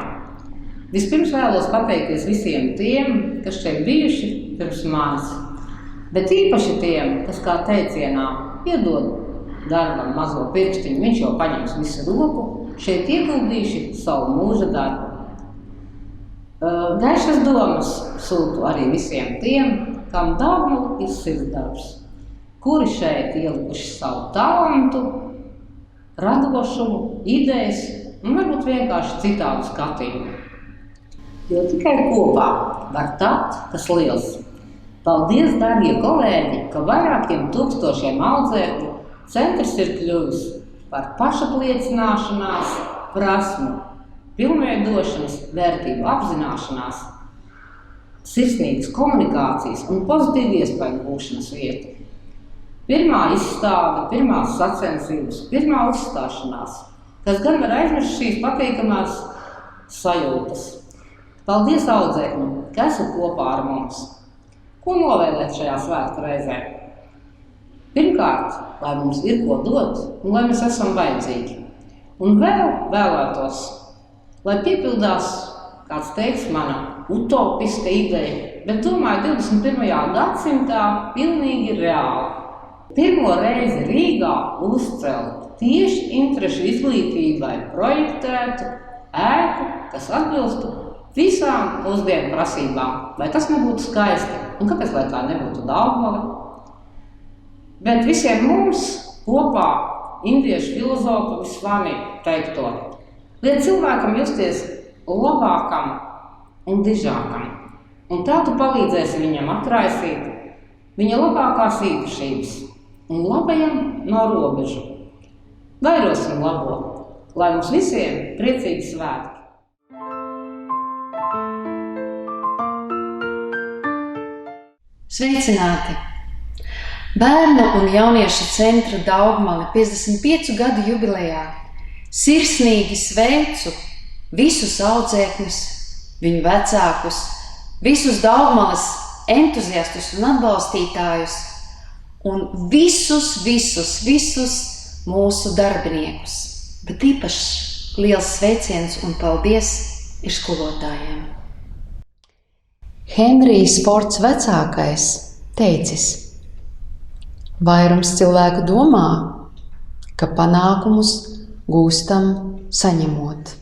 Vispirms vēlos pateikties visiem tiem, kas šeit bijuši pirms manis, bet īpaši tiem, kas kā teicienā iedod darbam mazo pirkstiņu, viņš jau paņems visu roku, šeit ieguldījuši savu mūža darbu. Gaišas domas sūtu arī visiem tiem, kam Daugmala ir sirdsdarbs, kuri šeit ielikuši savu talantu, radošumu, idejas un varbūt vienkārši citādu skatījumu. Jo tikai kopā var tapt kas liels. Paldies, darbie kolēģi, ka vairākiem tūkstošiem audzēkļu centrs ir kļuvis par pašapliecināšanās, prasmu, pilnveidošanas, vērtību apzināšanās, sirsnīgas komunikācijas un pozitīvu iespēju gūšanas vietu. Pirmā izstāde, pirmās sacensības, pirmā uzstāšanās, kas gan var aizmirst šīs patīkamās sajūtas. Paldies audzēkļiem, ka esat kopā ar mums. Ko novēlēt šajā svētku reizē? Pirmkārt, lai mums ir ko dot un lai mēs esam vajadzīgi. Un vēl vēlētos, lai piepildās, kāds teiks, mana utopiska ideja, bet domāju 21. gadsimtā pilnīgi reāli. Pirmo reizi Rīgā uzcelt tieši interešu izglītībai projektētu ēku, kas atbilstu visām mūsdienu prasībām. Vai tas nebūtu skaisti? Un kāpēc, lai tā nebūtu Daugmala? Bet visiem mums kopā indiešu filozofu Visvami teikto. Liek cilvēkam justies labākam un dižākam. Un tā tu palīdzēsi viņam atraisīt viņa labākās īpašības. Un labajam nav robežu. Vairosim labo, lai mums visiem priecīgi svētki. Sveicināti! Bērnu un jauniešu centra Daugmale 55 gadu jubilejā sirsnīgi sveicu visus audzēkņus, viņu vecākus, visus Daugmales entuziastus un atbalstītājus un visus mūsu darbiniekus. Bet īpaši liels sveiciens un paldies ir skolotājiem. Henrijs Fords vecākais teicis: vairums cilvēku domā, ka panākumus gūstam saņemot.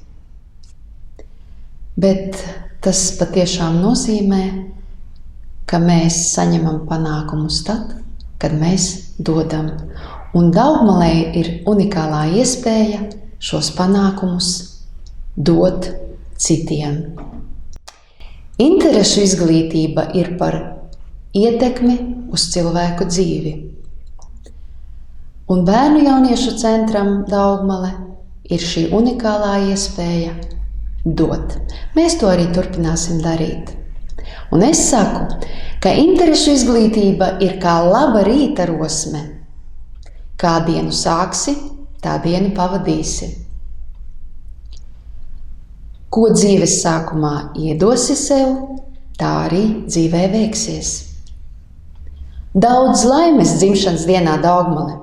Bet tas patiešām nozīmē, ka mēs saņemam panākumus tad, kad mēs dodam. Un Daugmalei ir unikālā iespēja šos panākumus dot citiem. Interešu izglītība ir par ietekmi uz cilvēku dzīvi. Un bērnu jauniešu centram Daugmale ir šī unikālā iespēja dot. Mēs to arī turpināsim darīt. Un es saku, ka interešu izglītība ir kā laba rīta rosme. Kā dienu sāksi, tā dienu pavadīsi. Ko dzīves sākumā iedosi sev, tā arī dzīvē veiksies. Daudz laimes dzimšanas dienā Daugmale!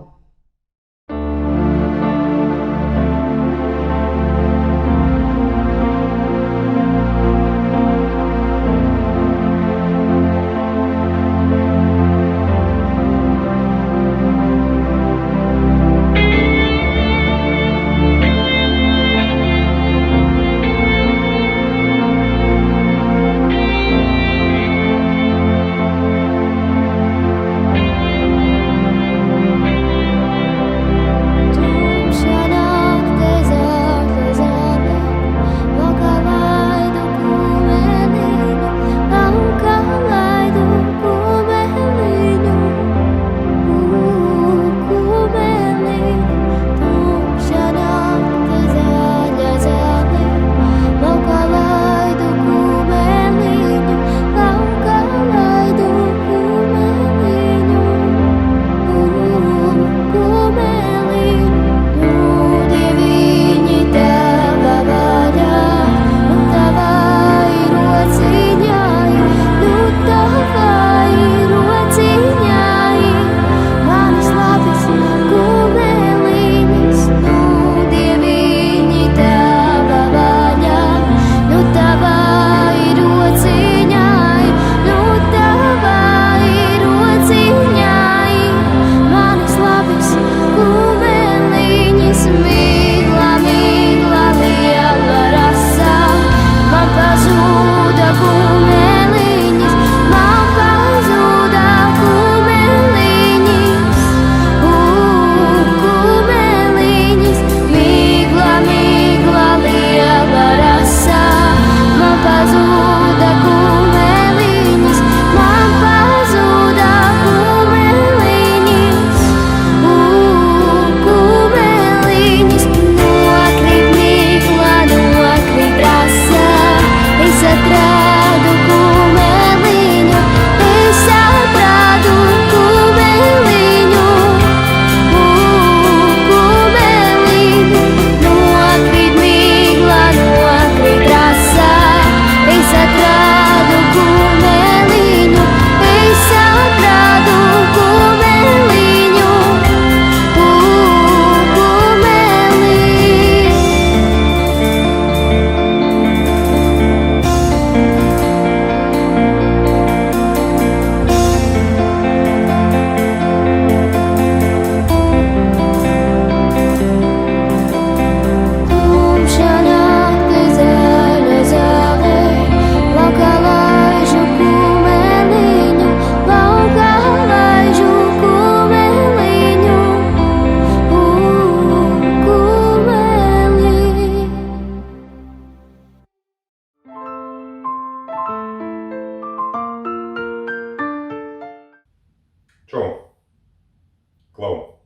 Klau.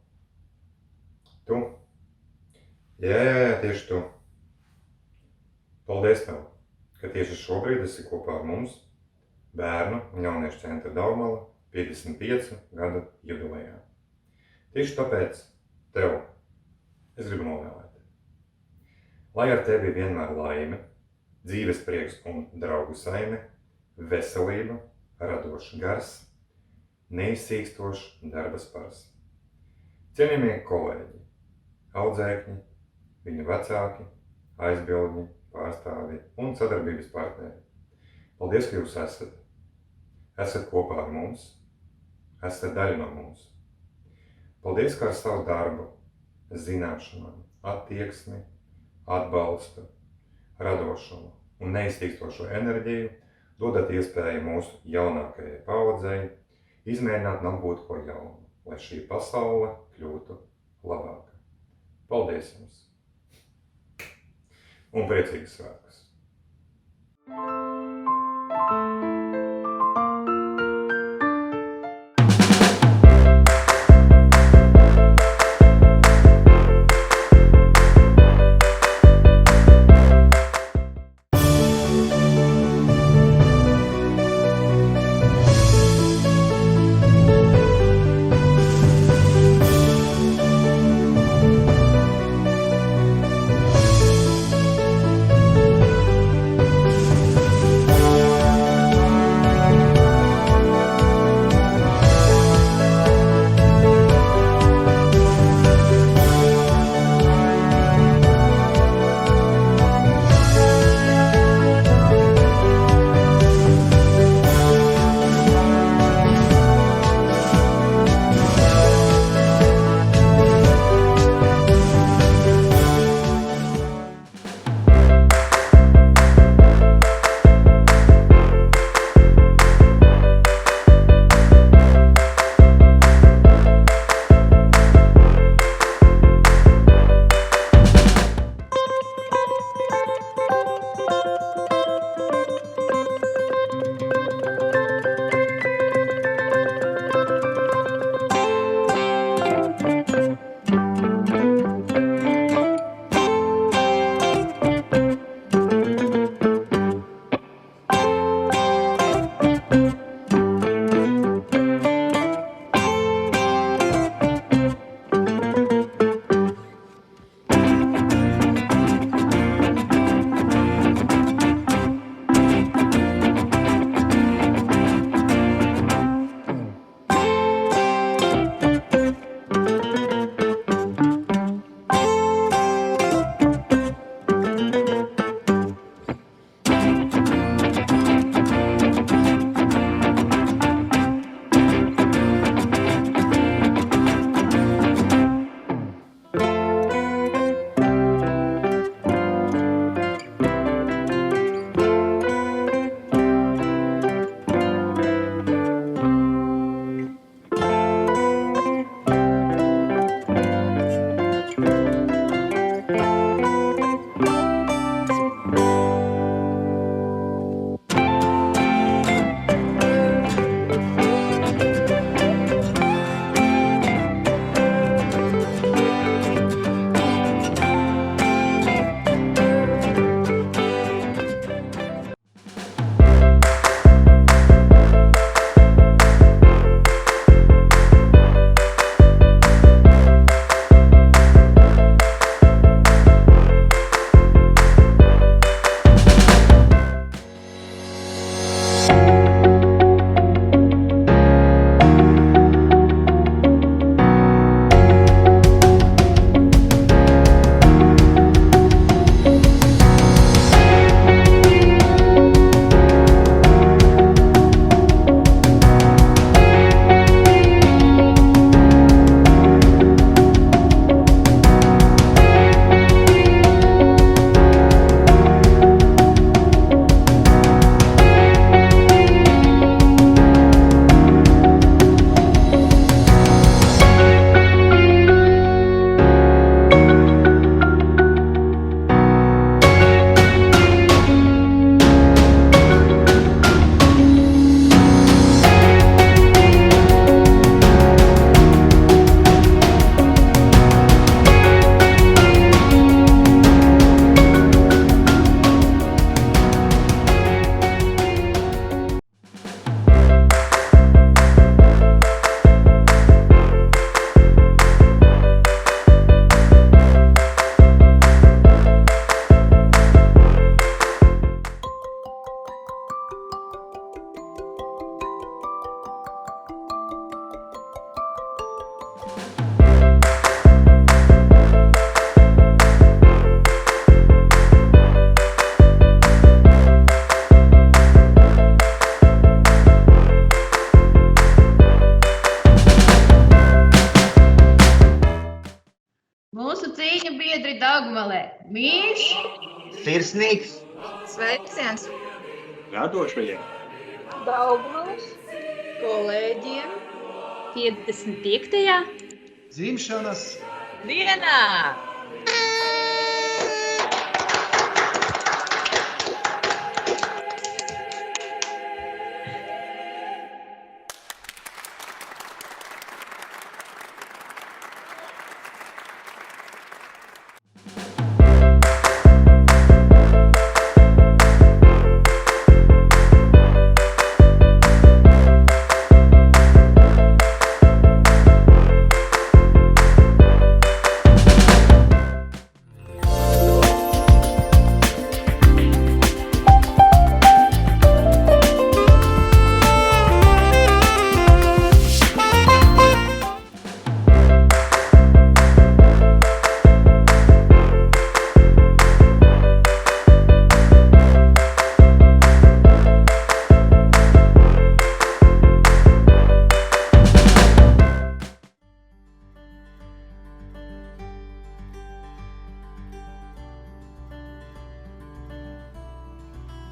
Tu? Jā, tieši tu. Paldies tev, ka tieši šobrīd esi kopā ar mums Bērnu un jauniešu centra Daugmala 55 gada jubilejā. Tieši tāpēc tev es gribu novēlēt. Lai ar tevi vienmēr laime, dzīves prieks un draugu saime, veselība, radošs gars, neizsīkstošs darba spars. Cienījamie kolēģi, audzēkņi, viņu vecāki, aizbildņi, pārstāvji un sadarbības partneri. Paldies, ka jūs esat. Esat kopā ar mums, esat daļa no mums. Paldies, ka ar savu darbu, zināšanām, attieksmi, atbalstu, radošumu un neiztīkstošo enerģiju dodat iespēju mūsu jaunākajai paaudzei izmēģināt un apgūt ko jaunu, lai šī pasaule kļūtu labāka. Paldies jums! Un priecīgas svētkus! Cīņu biedri Daugmalē. Mīļš, Sirsnīgs, sveiciens radošajiem, Daugmalas kolēģiem 55. dzimšanas dienā.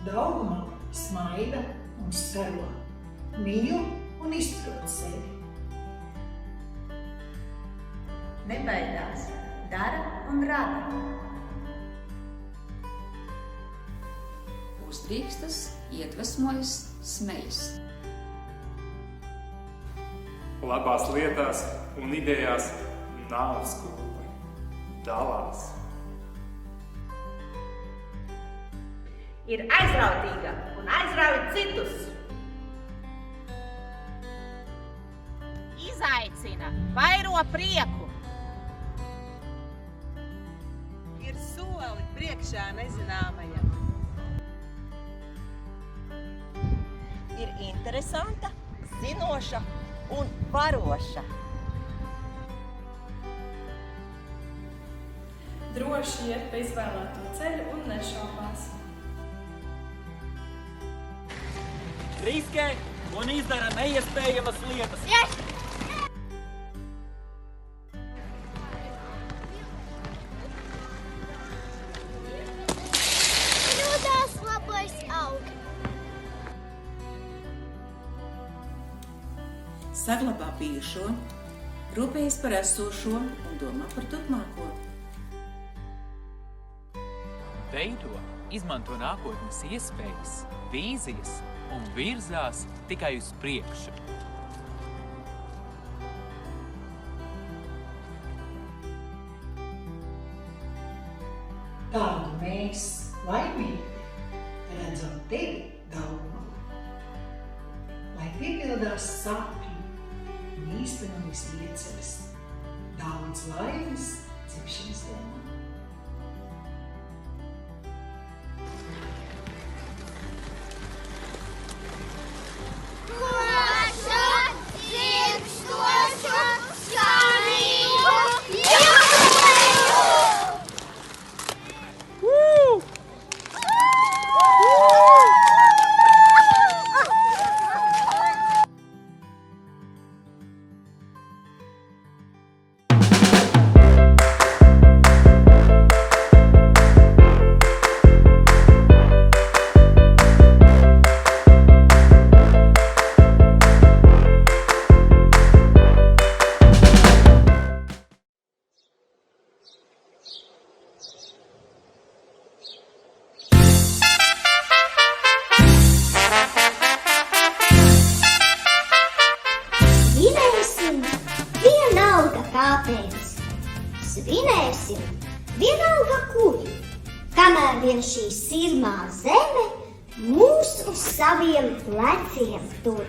Dauguma smaida un skaro, mīl un izprot sevi. Nebaidās, dara un rada. Uzdrīkstas, iedvesmojas, smejas. Labās lietās un idejās nav skūpa, dalās. Ir aizrautīga un aizrauj citus. Izaicina, vairo prieku. Ir soli priekšā nezināmajam. Ir interesanta, zinoša un varoša. Droši iet pa izvēlēto ceļu un nešaubās. Riskē un izdara neiespējamas lietas. Yes! Rudās labais aug. Saglabā bijušo, rūpējas par esošo un domā par turpmāko. Veido, izmanto nākotnes iespējas, vīzijas un virzās tikai uz priekšu. Tādu mēs, laimīgi, redzam tevi, Dauguma. Lai piepildās sapņi un īstenojas ieceres. Daudz laimes dzimšanas dienā. Svinēsim vienalga kur, kamēr vien šī sirmā zeme mūs uz saviem pleciem tur.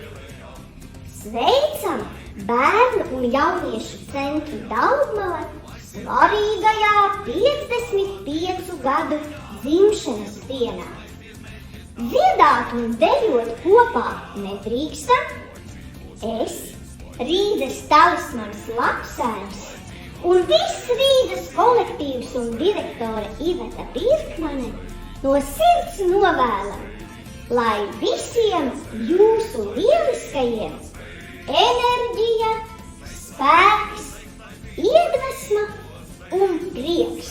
Sveicam bērnu un jauniešu centru Daugmale svarīgajā 55 gadu dzimšanas dienā. Dziedāt un dejot kopā nedrīkstam. Es, Rīgas talismans Lapsēns, un viss Rīgas kolektīvs un direktore Iveta Birkmane no sirds novēlam, lai visiem jūsu lieliskajiem enerģija, spēks, iedvesma un prieks.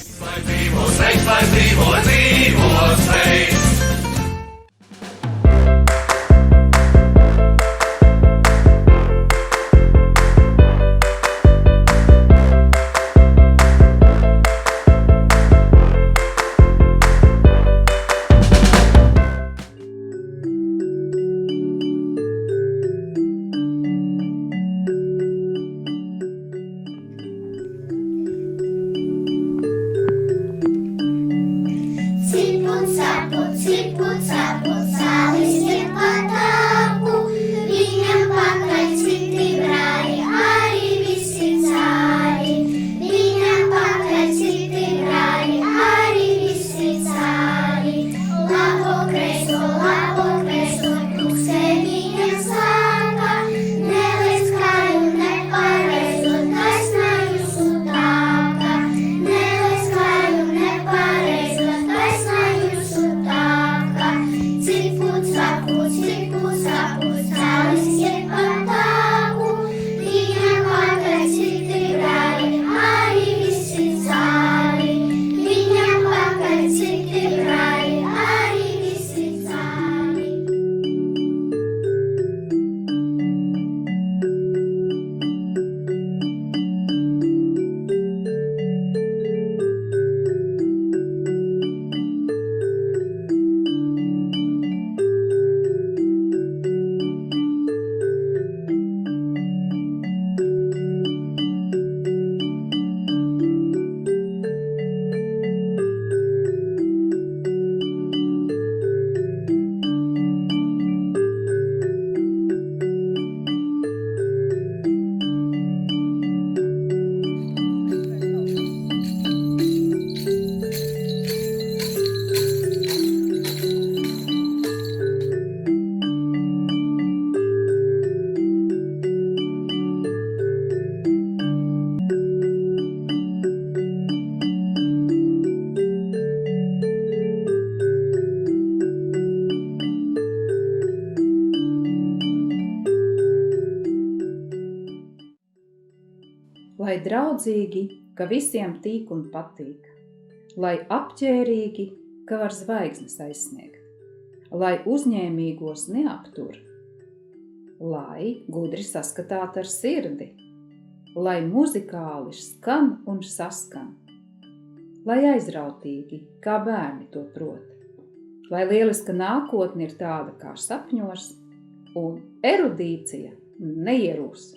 lai draudzīgi, ka visiem tīk un patīk, lai apģērīgi, ka var zvaigznes aizsniegt, lai uzņēmīgos neaptur, lai gudri saskatāt ar sirdi, lai muzikāli skan un saskan, lai aizrautīgi, kā bērni to prot, lai lieliska nākotne ir tāda kā sapņos, un erudīcija neierūs.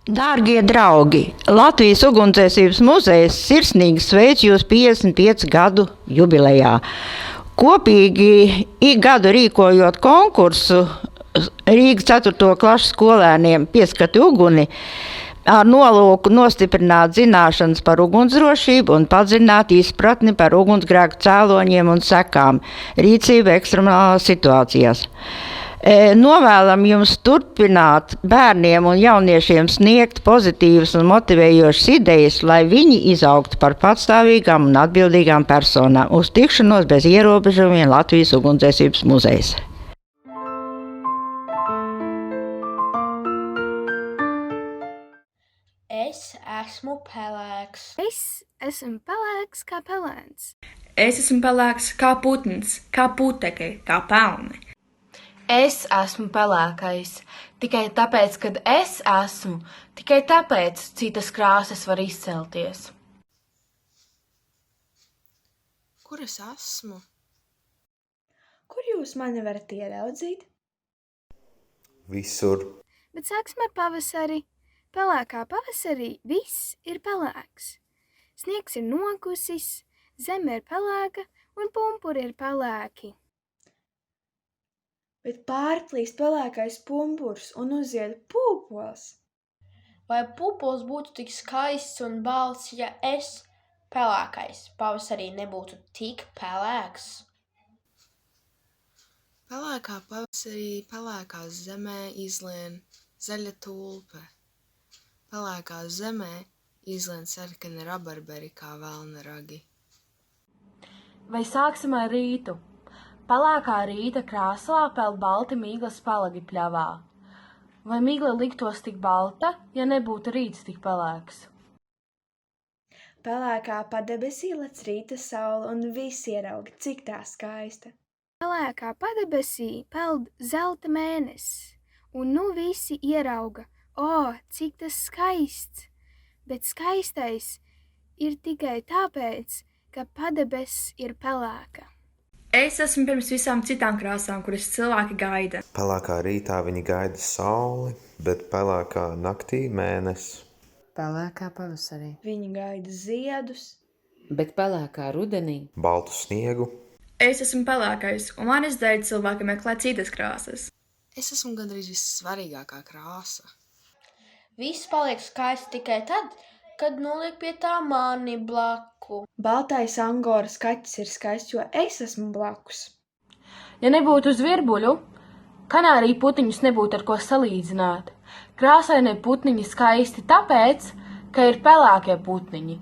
Dārgie draugi, Latvijas Ugunsdzēsības muzejs sirsnīgi sveic jūs 55 gadu jubilejā. Kopīgi ik gadu rīkojot konkursu Rīgas 4. klases skolēniem Pieskati uguni, ar nolūku nostiprināt zināšanas par ugunsdrošību un padziļināt izpratni par ugunsgrēku cēloņiem un sekām rīcību ekstremālās situācijās. Novēlam jums turpināt bērniem un jauniešiem sniegt pozitīvas un motivējošas idejas, lai viņi izaugtu par patstāvīgām un atbildīgām personām. Uz tikšanos bez ierobežojumiem Latvijas Ugunsdzēsības muzejs. Es esmu pelēks. Es esmu pelēks kā pelēns. Es esmu pelēks kā putns, kā putekļi, kā pelni. Es esmu pelēkais. Tikai tāpēc, kad es esmu, tikai tāpēc citas krāsas var izcelties. Kur es esmu? Kur jūs mani varat ieraudzīt? Visur. Bet sāksim ar pavasari. Pelēkā pavasarī viss ir pelēks. Sniegs ir nokusis, zeme ir pelēka un pumpuri ir pelēki. Bet pārplīst pelēkais pumpurs un uziet pūpols. Vai pūpols būtu tik skaists un balts, ja es, pelēkais, pavasarī nebūtu tik pelēks? Pelēkā pavasarī pelēkā zemē izlien zaļa tulpe. Pelēkā zemē izlien sarkani rabarberi kā velna ragi. Vai sāksim ar rītu? Pelēkā rīta krāsā peld balti mīglas palagi pļavā. Vai mīgla liktos tik balta, ja nebūtu rīts tik pelēks? Pelēkā padebesī lec rīta saule un visi ierauga, cik tā skaista. Pelēkā padebesī peld zelta mēnesis, un nu visi ierauga, cik tas skaists. Bet skaistais ir tikai tāpēc, ka padebesis ir pelēka. Es esmu pirms visām citām krāsām, kuras cilvēki gaida. Pelēkā rītā viņi gaida sauli, bet pelēkā naktī mēnesi. Pelēkā pavasarī. Viņi gaida ziedus. Bet pelēkā rudenī. Baltu sniegu. Es esmu pelēkais, un manis dēļ cilvēki meklē citas krāsas. Es esmu gandrīz vissvarīgākā krāsa. Viss paliek skaisti tikai tad, kad noliek pie tā mani blaku. Baltais angoras kaķis ir skaists, jo es esmu blakus. Ja nebūtu zvirbuļu, kanāriju putiņus nebūtu ar ko salīdzināt. Krāsainie putniņi skaisti tāpēc, ka ir pelēkie putniņi.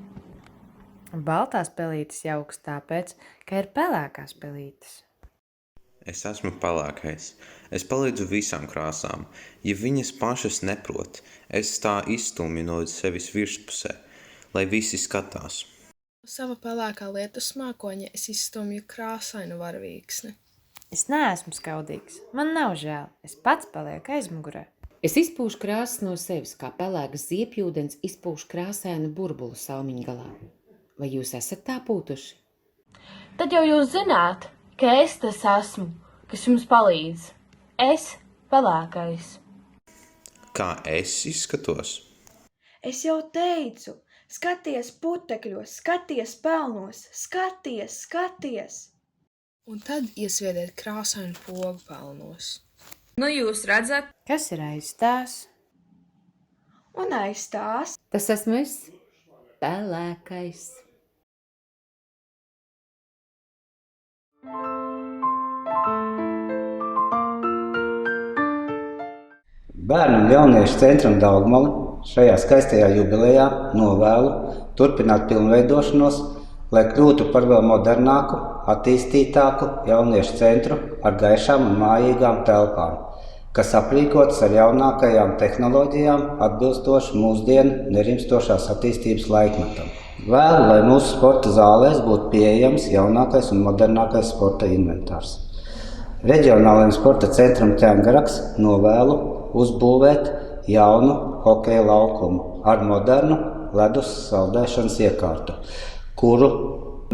Baltās pelītes jauks tāpēc, ka ir pelēkās pelītes. Es esmu pelēkais. Es palīdzu visām krāsām. Ja viņas pašas neprot, es tā izstumju no sevis virspusē, lai visi skatās. Sava pelēkā lietus mākoņa es izstumju krāsainu varavīksni. Es neesmu skaudīgs. Man nav žēl. Es pats palieku aizmugurē. Es izpūšu krāsas no sevis, kā pelēks ziepjūdens izpūš krāsainu burbulu salmiņu galā. Vai jūs esat tā pūtuši? Tad jau jūs zināt, ka es tas esmu, kas jums palīdz. Es pelēkais. Kā es izskatos? Es jau teicu, skaties putekļos, skaties pelnos, skaties. Un tad iesviediet krāsainu pogu pelnos. Nu jūs redzat? Kas ir aiz tās? Un aiz tās? Tas esmu es, pelēkais. Bērnu un jauniešu centram Daugmali šajā skaistajā jubilejā novēlu turpināt pilnveidošanos, lai kļūtu par vēl modernāku, attīstītāku jauniešu centru ar gaišām un mājīgām telpām, kas aprīkotas ar jaunākajām tehnoloģijām atbilstoši mūsdienu nerimstošās attīstības laikmetam. Vēlu, lai mūsu sporta zālēs būtu pieejams jaunākais un modernākais sporta inventārs. Reģionālajiem sporta centram Ķengaraks novēlu uzbūvēt jaunu hokeja laukumu ar modernu ledus saldēšanas iekārtu, kuru,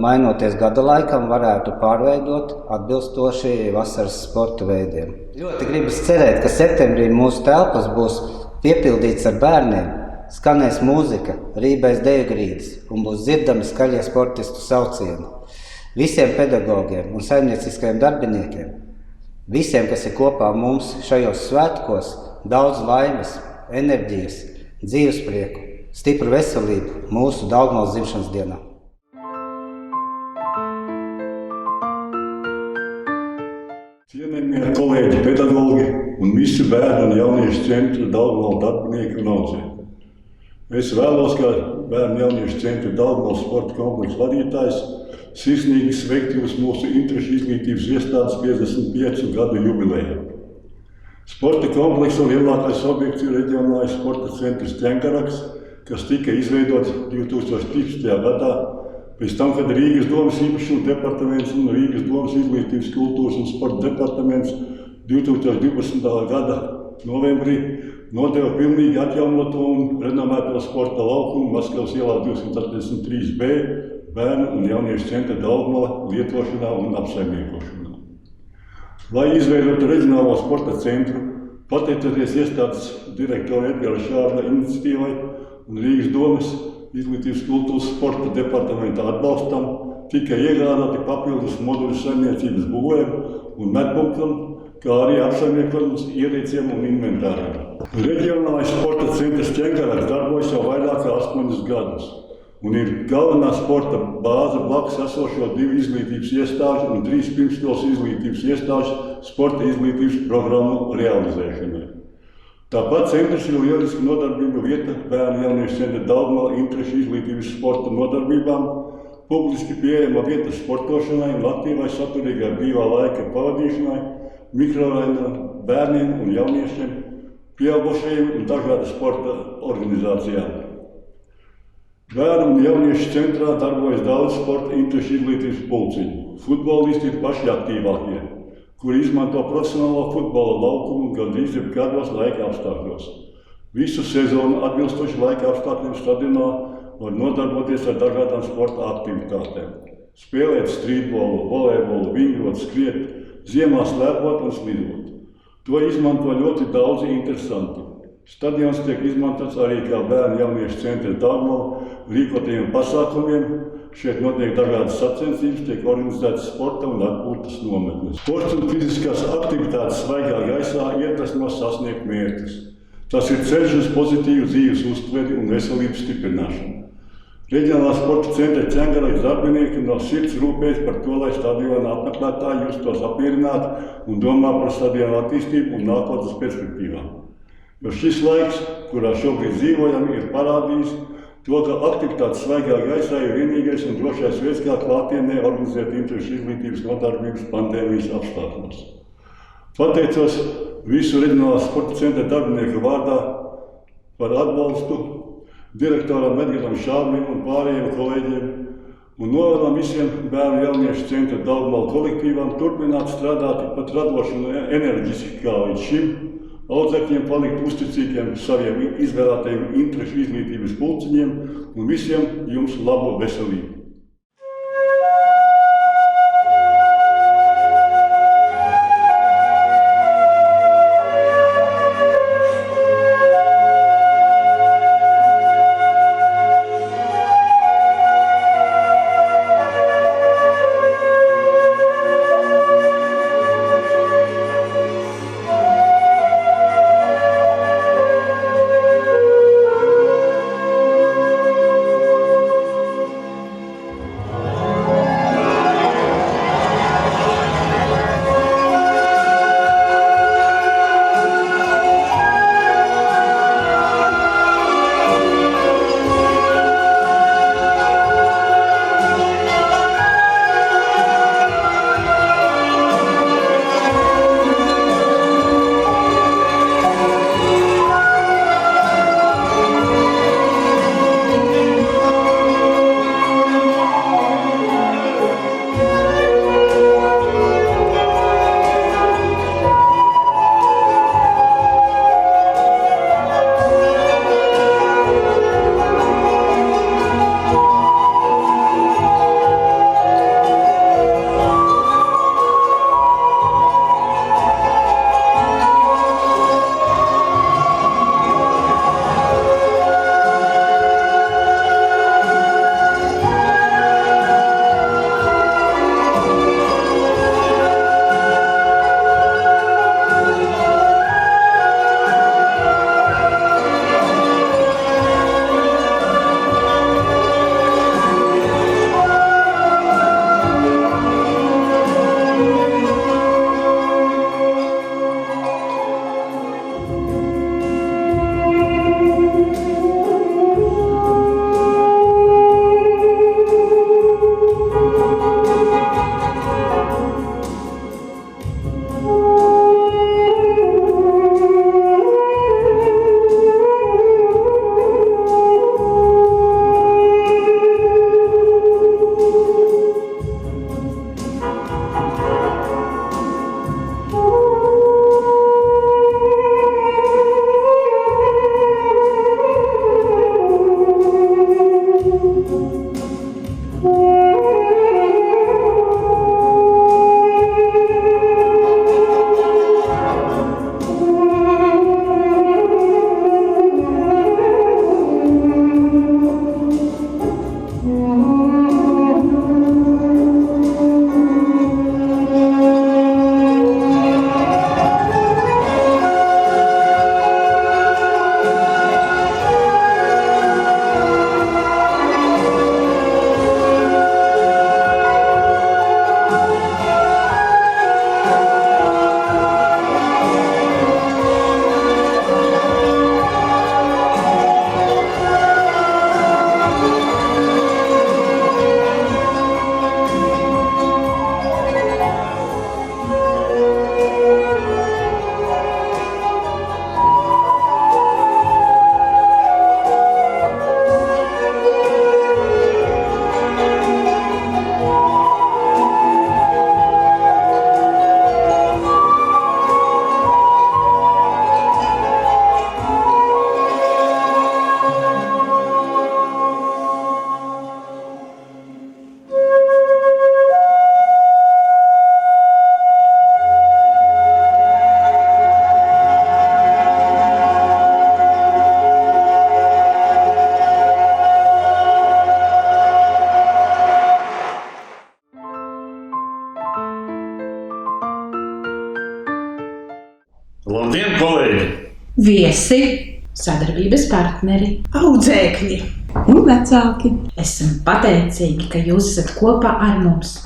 mainoties gada laikam, varētu pārveidot atbilstoši vasaras sporta veidiem. Ļoti gribas cerēt, ka septembrī mūsu telpas būs piepildīts ar bērniem, skanēs mūzika, rībēs dejgrīdas un būs dzirdami skaļie sportistu saucieni. Visiem pedagogiem un saimnieciskajiem darbiniekiem, visiem, kas ir kopā mums šajos svētkos, daudz laimes, enerģijas, dzīves prieku, stipru veselību mūsu Daugavas dzimšanas dienā. Cienījamie kolēģi, pedagogi un visi bērnu un jauniešu centra Daugavas darbinieki un audzētāji. Es vēlos, kā bērnu jauniešu centra Daugavas sporta kompleksa vadītājs, sirsnīgi sveikt jūs mūsu interešu izglītības iestādes 55 gadu jubilejā. Sporta kompleksa lielākais objekts ir reģionālais sporta centrs Ķenkaraks, kas tika izveidots 2013. gadā, pēc tam, kad Rīgas domas īpašuma departaments un Rīgas domas izglītības, kultūras un sporta departaments 2012. gada novembrī nodeva pilnīgi atjaunoto un renomēto sporta laukumu Maskavas ielā 283B bērnu un jauniešu centra Daugmala lietošanā un apsaimniekošanā. Lai izveidotu reģionālo sporta centru, pateicoties iestādes direktora Edgara Šārda iniciatīvai un Rīgas domas izglītības, kultūras, sporta departamenta atbalstam, tika iegādāti papildus moduļu saimniecības būvēm un medpunktam, kā arī apsaimniekošanas ierīciem un inventāriem. Reģionālais sporta centrs Ķenkaraks darbojas jau vairāk kā 8 gadus un ir galvenā sporta bāze blakus esošo 2 izglītības iestāžu un 3 pirmsskolas izglītības iestāžu sporta izglītības programmu realizēšanai. Tāpat centrs ir lieliska nodarbība vieta bērnu jauniešu centra Daugavas interešu izglītības sporta nodarbībām, publiski pieejama vieta sportošanai un aktīvai saturīgai brīvā laika pavadīšanai, mikrorajonā bērniem un jauniešiem, pieaugušajiem un dažādu sporta organizācijām. Bērnu un jauniešu centrā darbojas daudz sporta interešu izglītības pulciņu. Futbolisti ir paši aktīvākie, kuri izmanto profesionālo futbola laukumu gandrīz jebkādos laika apstākļos. Visu sezonu atbilstoši laika apstākļiem stadionā var nodarboties ar dažādām sporta aktivitātēm. Spēlēt strītbolu, volejbolu, vingrot, skriet, ziemā slēpot un slidot. To izmanto ļoti daudzi interesanti. Stadions tiek izmantots arī kā bērnu jauniešu centra Daugavā rīkotajiem pasākumiem. Šeit notiek dažādas sacensības, tiek organizētas sporta un atpūtas nometnes. Sports un fiziskās aktivitātes svaigā gaisā iedvesmo sasniegt mērķus. Tas ir ceļš uz pozitīvu dzīves uztveri un veselības stiprināšanu. Reģionālā sporta centra Ķenkaraks darbinieki no sirds rūpējas par to, lai stadiona apmeklētāji justos apmierināti un domā par stadiona attīstību un nākotnes perspektīvām. Jo šis laiks, kurā šobrīd dzīvojam, ir parādījis to, ka aktivitātes svaigā gaisā ir vienīgais un drošais veids, kā klātienē organizēt interešu izglītības nodarbības pandēmijas apstākļos. Pateicos visu reģionālā sporta centra darbinieku vārdā par atbalstu direktoram Edgaram Šārdim un pārējiem kolēģiem un novēlam visiem bērnu jauniešu centra Daugavas kolektīvam turpināt strādāt pat radoši un enerģiski kā līdz šim, audzēkņiem palikt uzticīgiem saviem izvēlētajiem interešu izglītības pulciņiem un visiem jums labu veselību. Labdien, kolēģi! Viesi, sadarbības partneri, audzēkņi un vecāki. Esam pateicīgi, ka jūs esat kopā ar mums.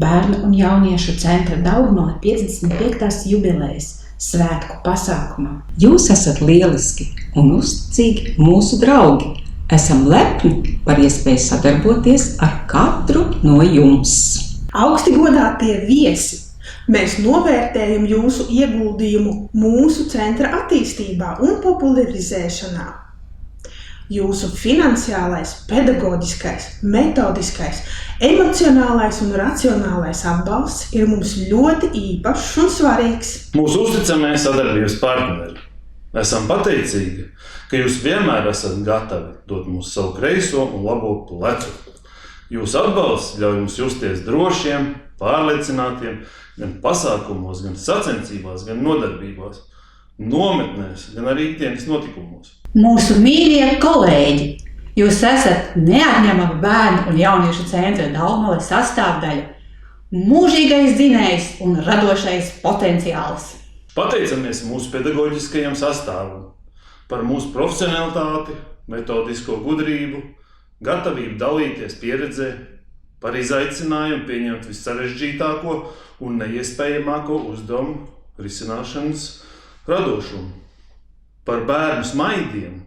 Bērnu un jauniešu centra Daugmale 55. jubilejas svētku pasākumā. Jūs esat lieliski un uzticīgi mūsu draugi. Esam lepni par iespēju sadarboties ar katru no jums. Augsti godātie viesi! Mēs novērtējam jūsu ieguldījumu mūsu centra attīstībā un popularizēšanā. Jūsu finansiālais, pedagoģiskais, metodiskais, emocionālais un racionālais atbalsts ir mums ļoti īpašs un svarīgs. Mūsu uzticamie sadarbības partneri. Esam pateicīgi, ka jūs vienmēr esat gatavi dot mums savu kreiso un labo plecu. Jūsu atbalsts ļauj mums justies drošiem, pārliecinātiem, gan pasākumos, gan sacensībās, gan nodarbībās, nometnēs, gan arī ikdienas notikumos. Mūsu mīļie kolēģi, jūs esat neatņemama bērnu un jauniešu centra Daugmale sastāvdaļa, mūžīgais dzinējs un radošais potenciāls. Pateicamies mūsu pedagoģiskajam sastāvam par mūsu profesionalitāti, metodisko gudrību, gatavību dalīties pieredzē, par izaicinājumu pieņemt vissarežģītāko un neiespējamāko uzdevumu risināšanas radošumu, par bērnu smaidiem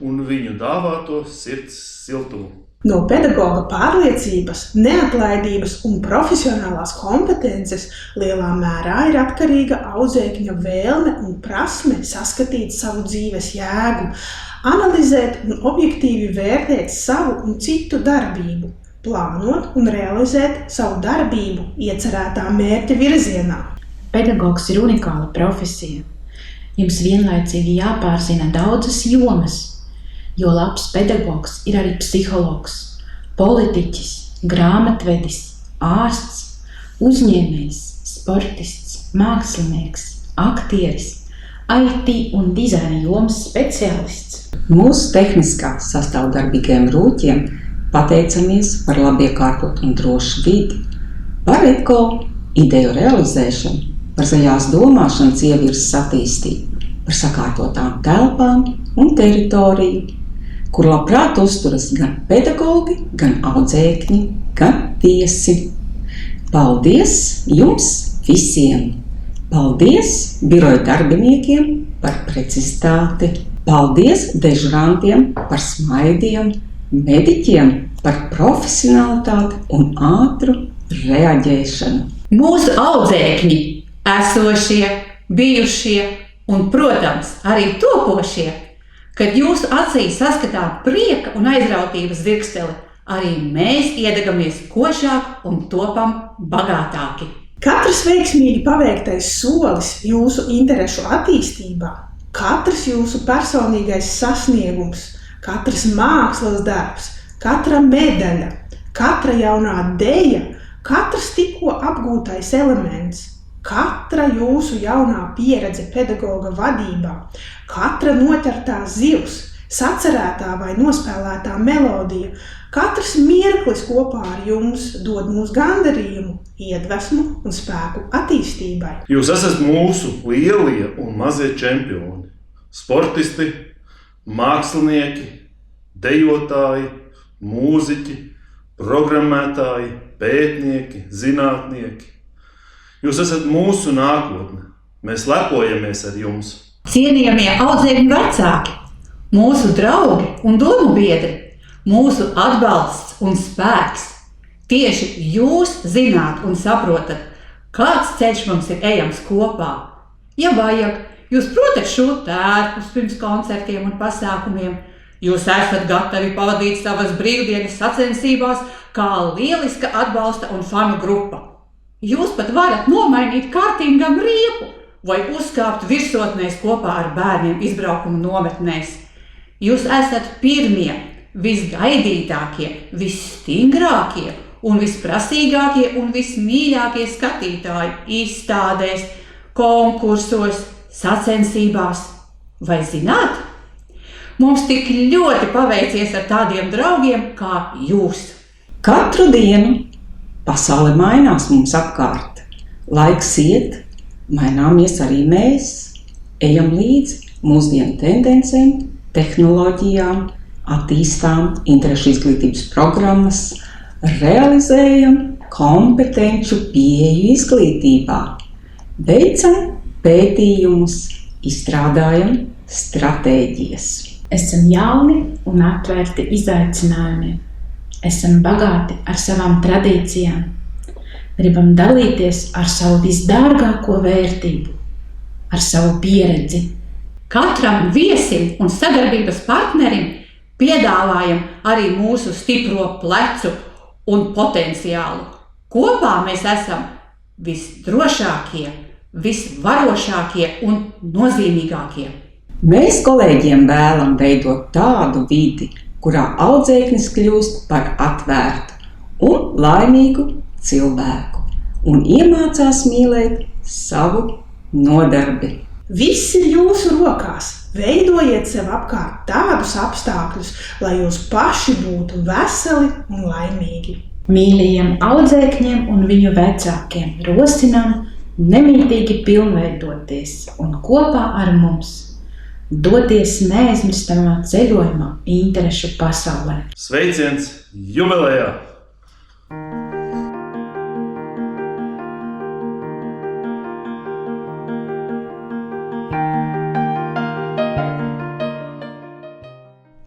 un viņu dāvāto sirds siltumu. No pedagoga pārliecības, neatlaidības un profesionālās kompetences lielā mērā ir atkarīga audzēkņa vēlme un prasme saskatīt savu dzīves jēgu, analizēt un objektīvi vērtēt savu un citu darbību, plānot un realizēt savu darbību iecerētā mērķa virzienā. Pedagogs ir unikāla profesija. Jums vienlaicīgi jāpārzina daudzas jomas, jo labs pedagogs ir arī psihologs, politiķis, grāmatvedis, ārsts, uzņēmējs, sportists, mākslinieks, aktieris, IT un dizaina jomas speciālists. Mūsu tehniskā sastāvdarbīgajiem rūķiem pateicamies par labiekārtot un drošu vidi, par eko ideju realizēšanu, par zaļās domāšanas ievirzes attīstību, par sakārtotām telpām un teritoriju, kur labprāt uzturas gan pedagogi, gan audzēkņi, gan viesi. Paldies jums visiem! Paldies biroja darbiniekiem par precizitāti! Paldies dežurantiem par smaidiem, mediķiem par profesionalitāti un ātru reaģēšanu. Mūsu audzēkņi, esošie, bijušie un, protams, arī topošie, kad jūsu acīs saskatām prieka un aizrautības dzirksteli, arī mēs iedegamies košāk un topam bagātāki. Katrs veiksmīgi paveiktais solis jūsu interešu attīstībā, katrs jūsu personīgais sasniegums, katrs mākslas darbs, katra medaļa, Katra jaunā deja, katrs tikko apgūtais elements, katra jūsu jaunā pieredze pedagoga vadībā, katra noķertā zivs, sacerētā vai nospēlētā melodija, katrs mirklis kopā ar jums dod mums gandarījumu, iedvesmu un spēku attīstībai. Jūs esat mūsu lielie un mazie čempioni, sportisti, mākslinieki, dejotāji, mūziķi, programmētāji, pētnieki, zinātnieki. Jūs esat mūsu nākotne. Mēs lepojamies ar jums. Cienījamie audzēkņu vecāki, mūsu draugi un domu biedri, mūsu atbalsts un spēks. Tieši jūs zināt un saprotat, kāds ceļš mums ir ejams kopā. Ja vajag, jūs protat šo tērpus pirms koncertiem un pasākumiem. Jūs esat gatavi pavadīt savas brīvdienas sacensībās kā lieliska atbalsta un fanu grupa. Jūs pat varat nomainīt kārtīgam riepu vai uzkāpt virsotnēs kopā ar bērniem izbraukuma nometnēs. Jūs esat pirmie, visgaidītākie, visstingrākie un visprasīgākie un vismīļākie skatītāji izstādēs, konkursos, sacensībās. Vai zināt? Mums tik ļoti paveicies ar tādiem draugiem kā jūs. Katru dienu pasaule mainās mums apkārt. Laiks iet, maināmies arī mēs, ejam līdzi mūsdienu tendencēm, tehnoloģijām, attīstām interešu izglītības programmas, realizējam kompetenču pieeju izglītībā, veicam pētījumus, izstrādājam stratēģijas. Esam jauni un atvērti izaicinājumiem. Esam bagāti ar savām tradīcijām. Gribam dalīties ar savu visdārgāko vērtību, ar savu pieredzi. Katram viesim un sadarbības partnerim piedāvājam arī mūsu stipro plecu un potenciālu. Kopā mēs esam visdrošākie, visvarošākie un nozīmīgākie. Mēs kolēģiem vēlam veidot tādu vidi, kurā audzēknis kļūst par atvērtu un laimīgu cilvēku un iemācās mīlēt savu nodarbi. Viss ir jūsu rokās. Veidojiet sev apkārt tādus apstākļus, lai jūs paši būtu veseli un laimīgi. Mīļajiem audzēkņiem un viņu vecākiem rosinām nemītīgi pilnveidoties un kopā ar mums doties neaizmirstamā ceļojumā interešu pasaulē. Sveiciens jubilejā!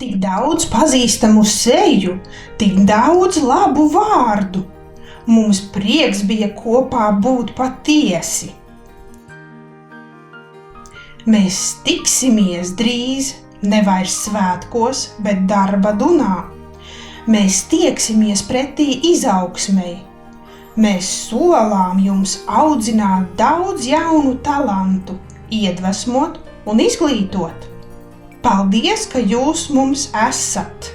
Tik daudz pazīstamu seju, tik daudz labu vārdu. Mums prieks bija kopā būt patiesi. Mēs tiksimies drīz, ne vairs svētkos, bet darba dunā. Mēs tieksimies pretī izaugsmei. Mēs solām jums audzināt daudz jaunu talantu, iedvesmot un izglītot. Paldies, ka jūs mums esat!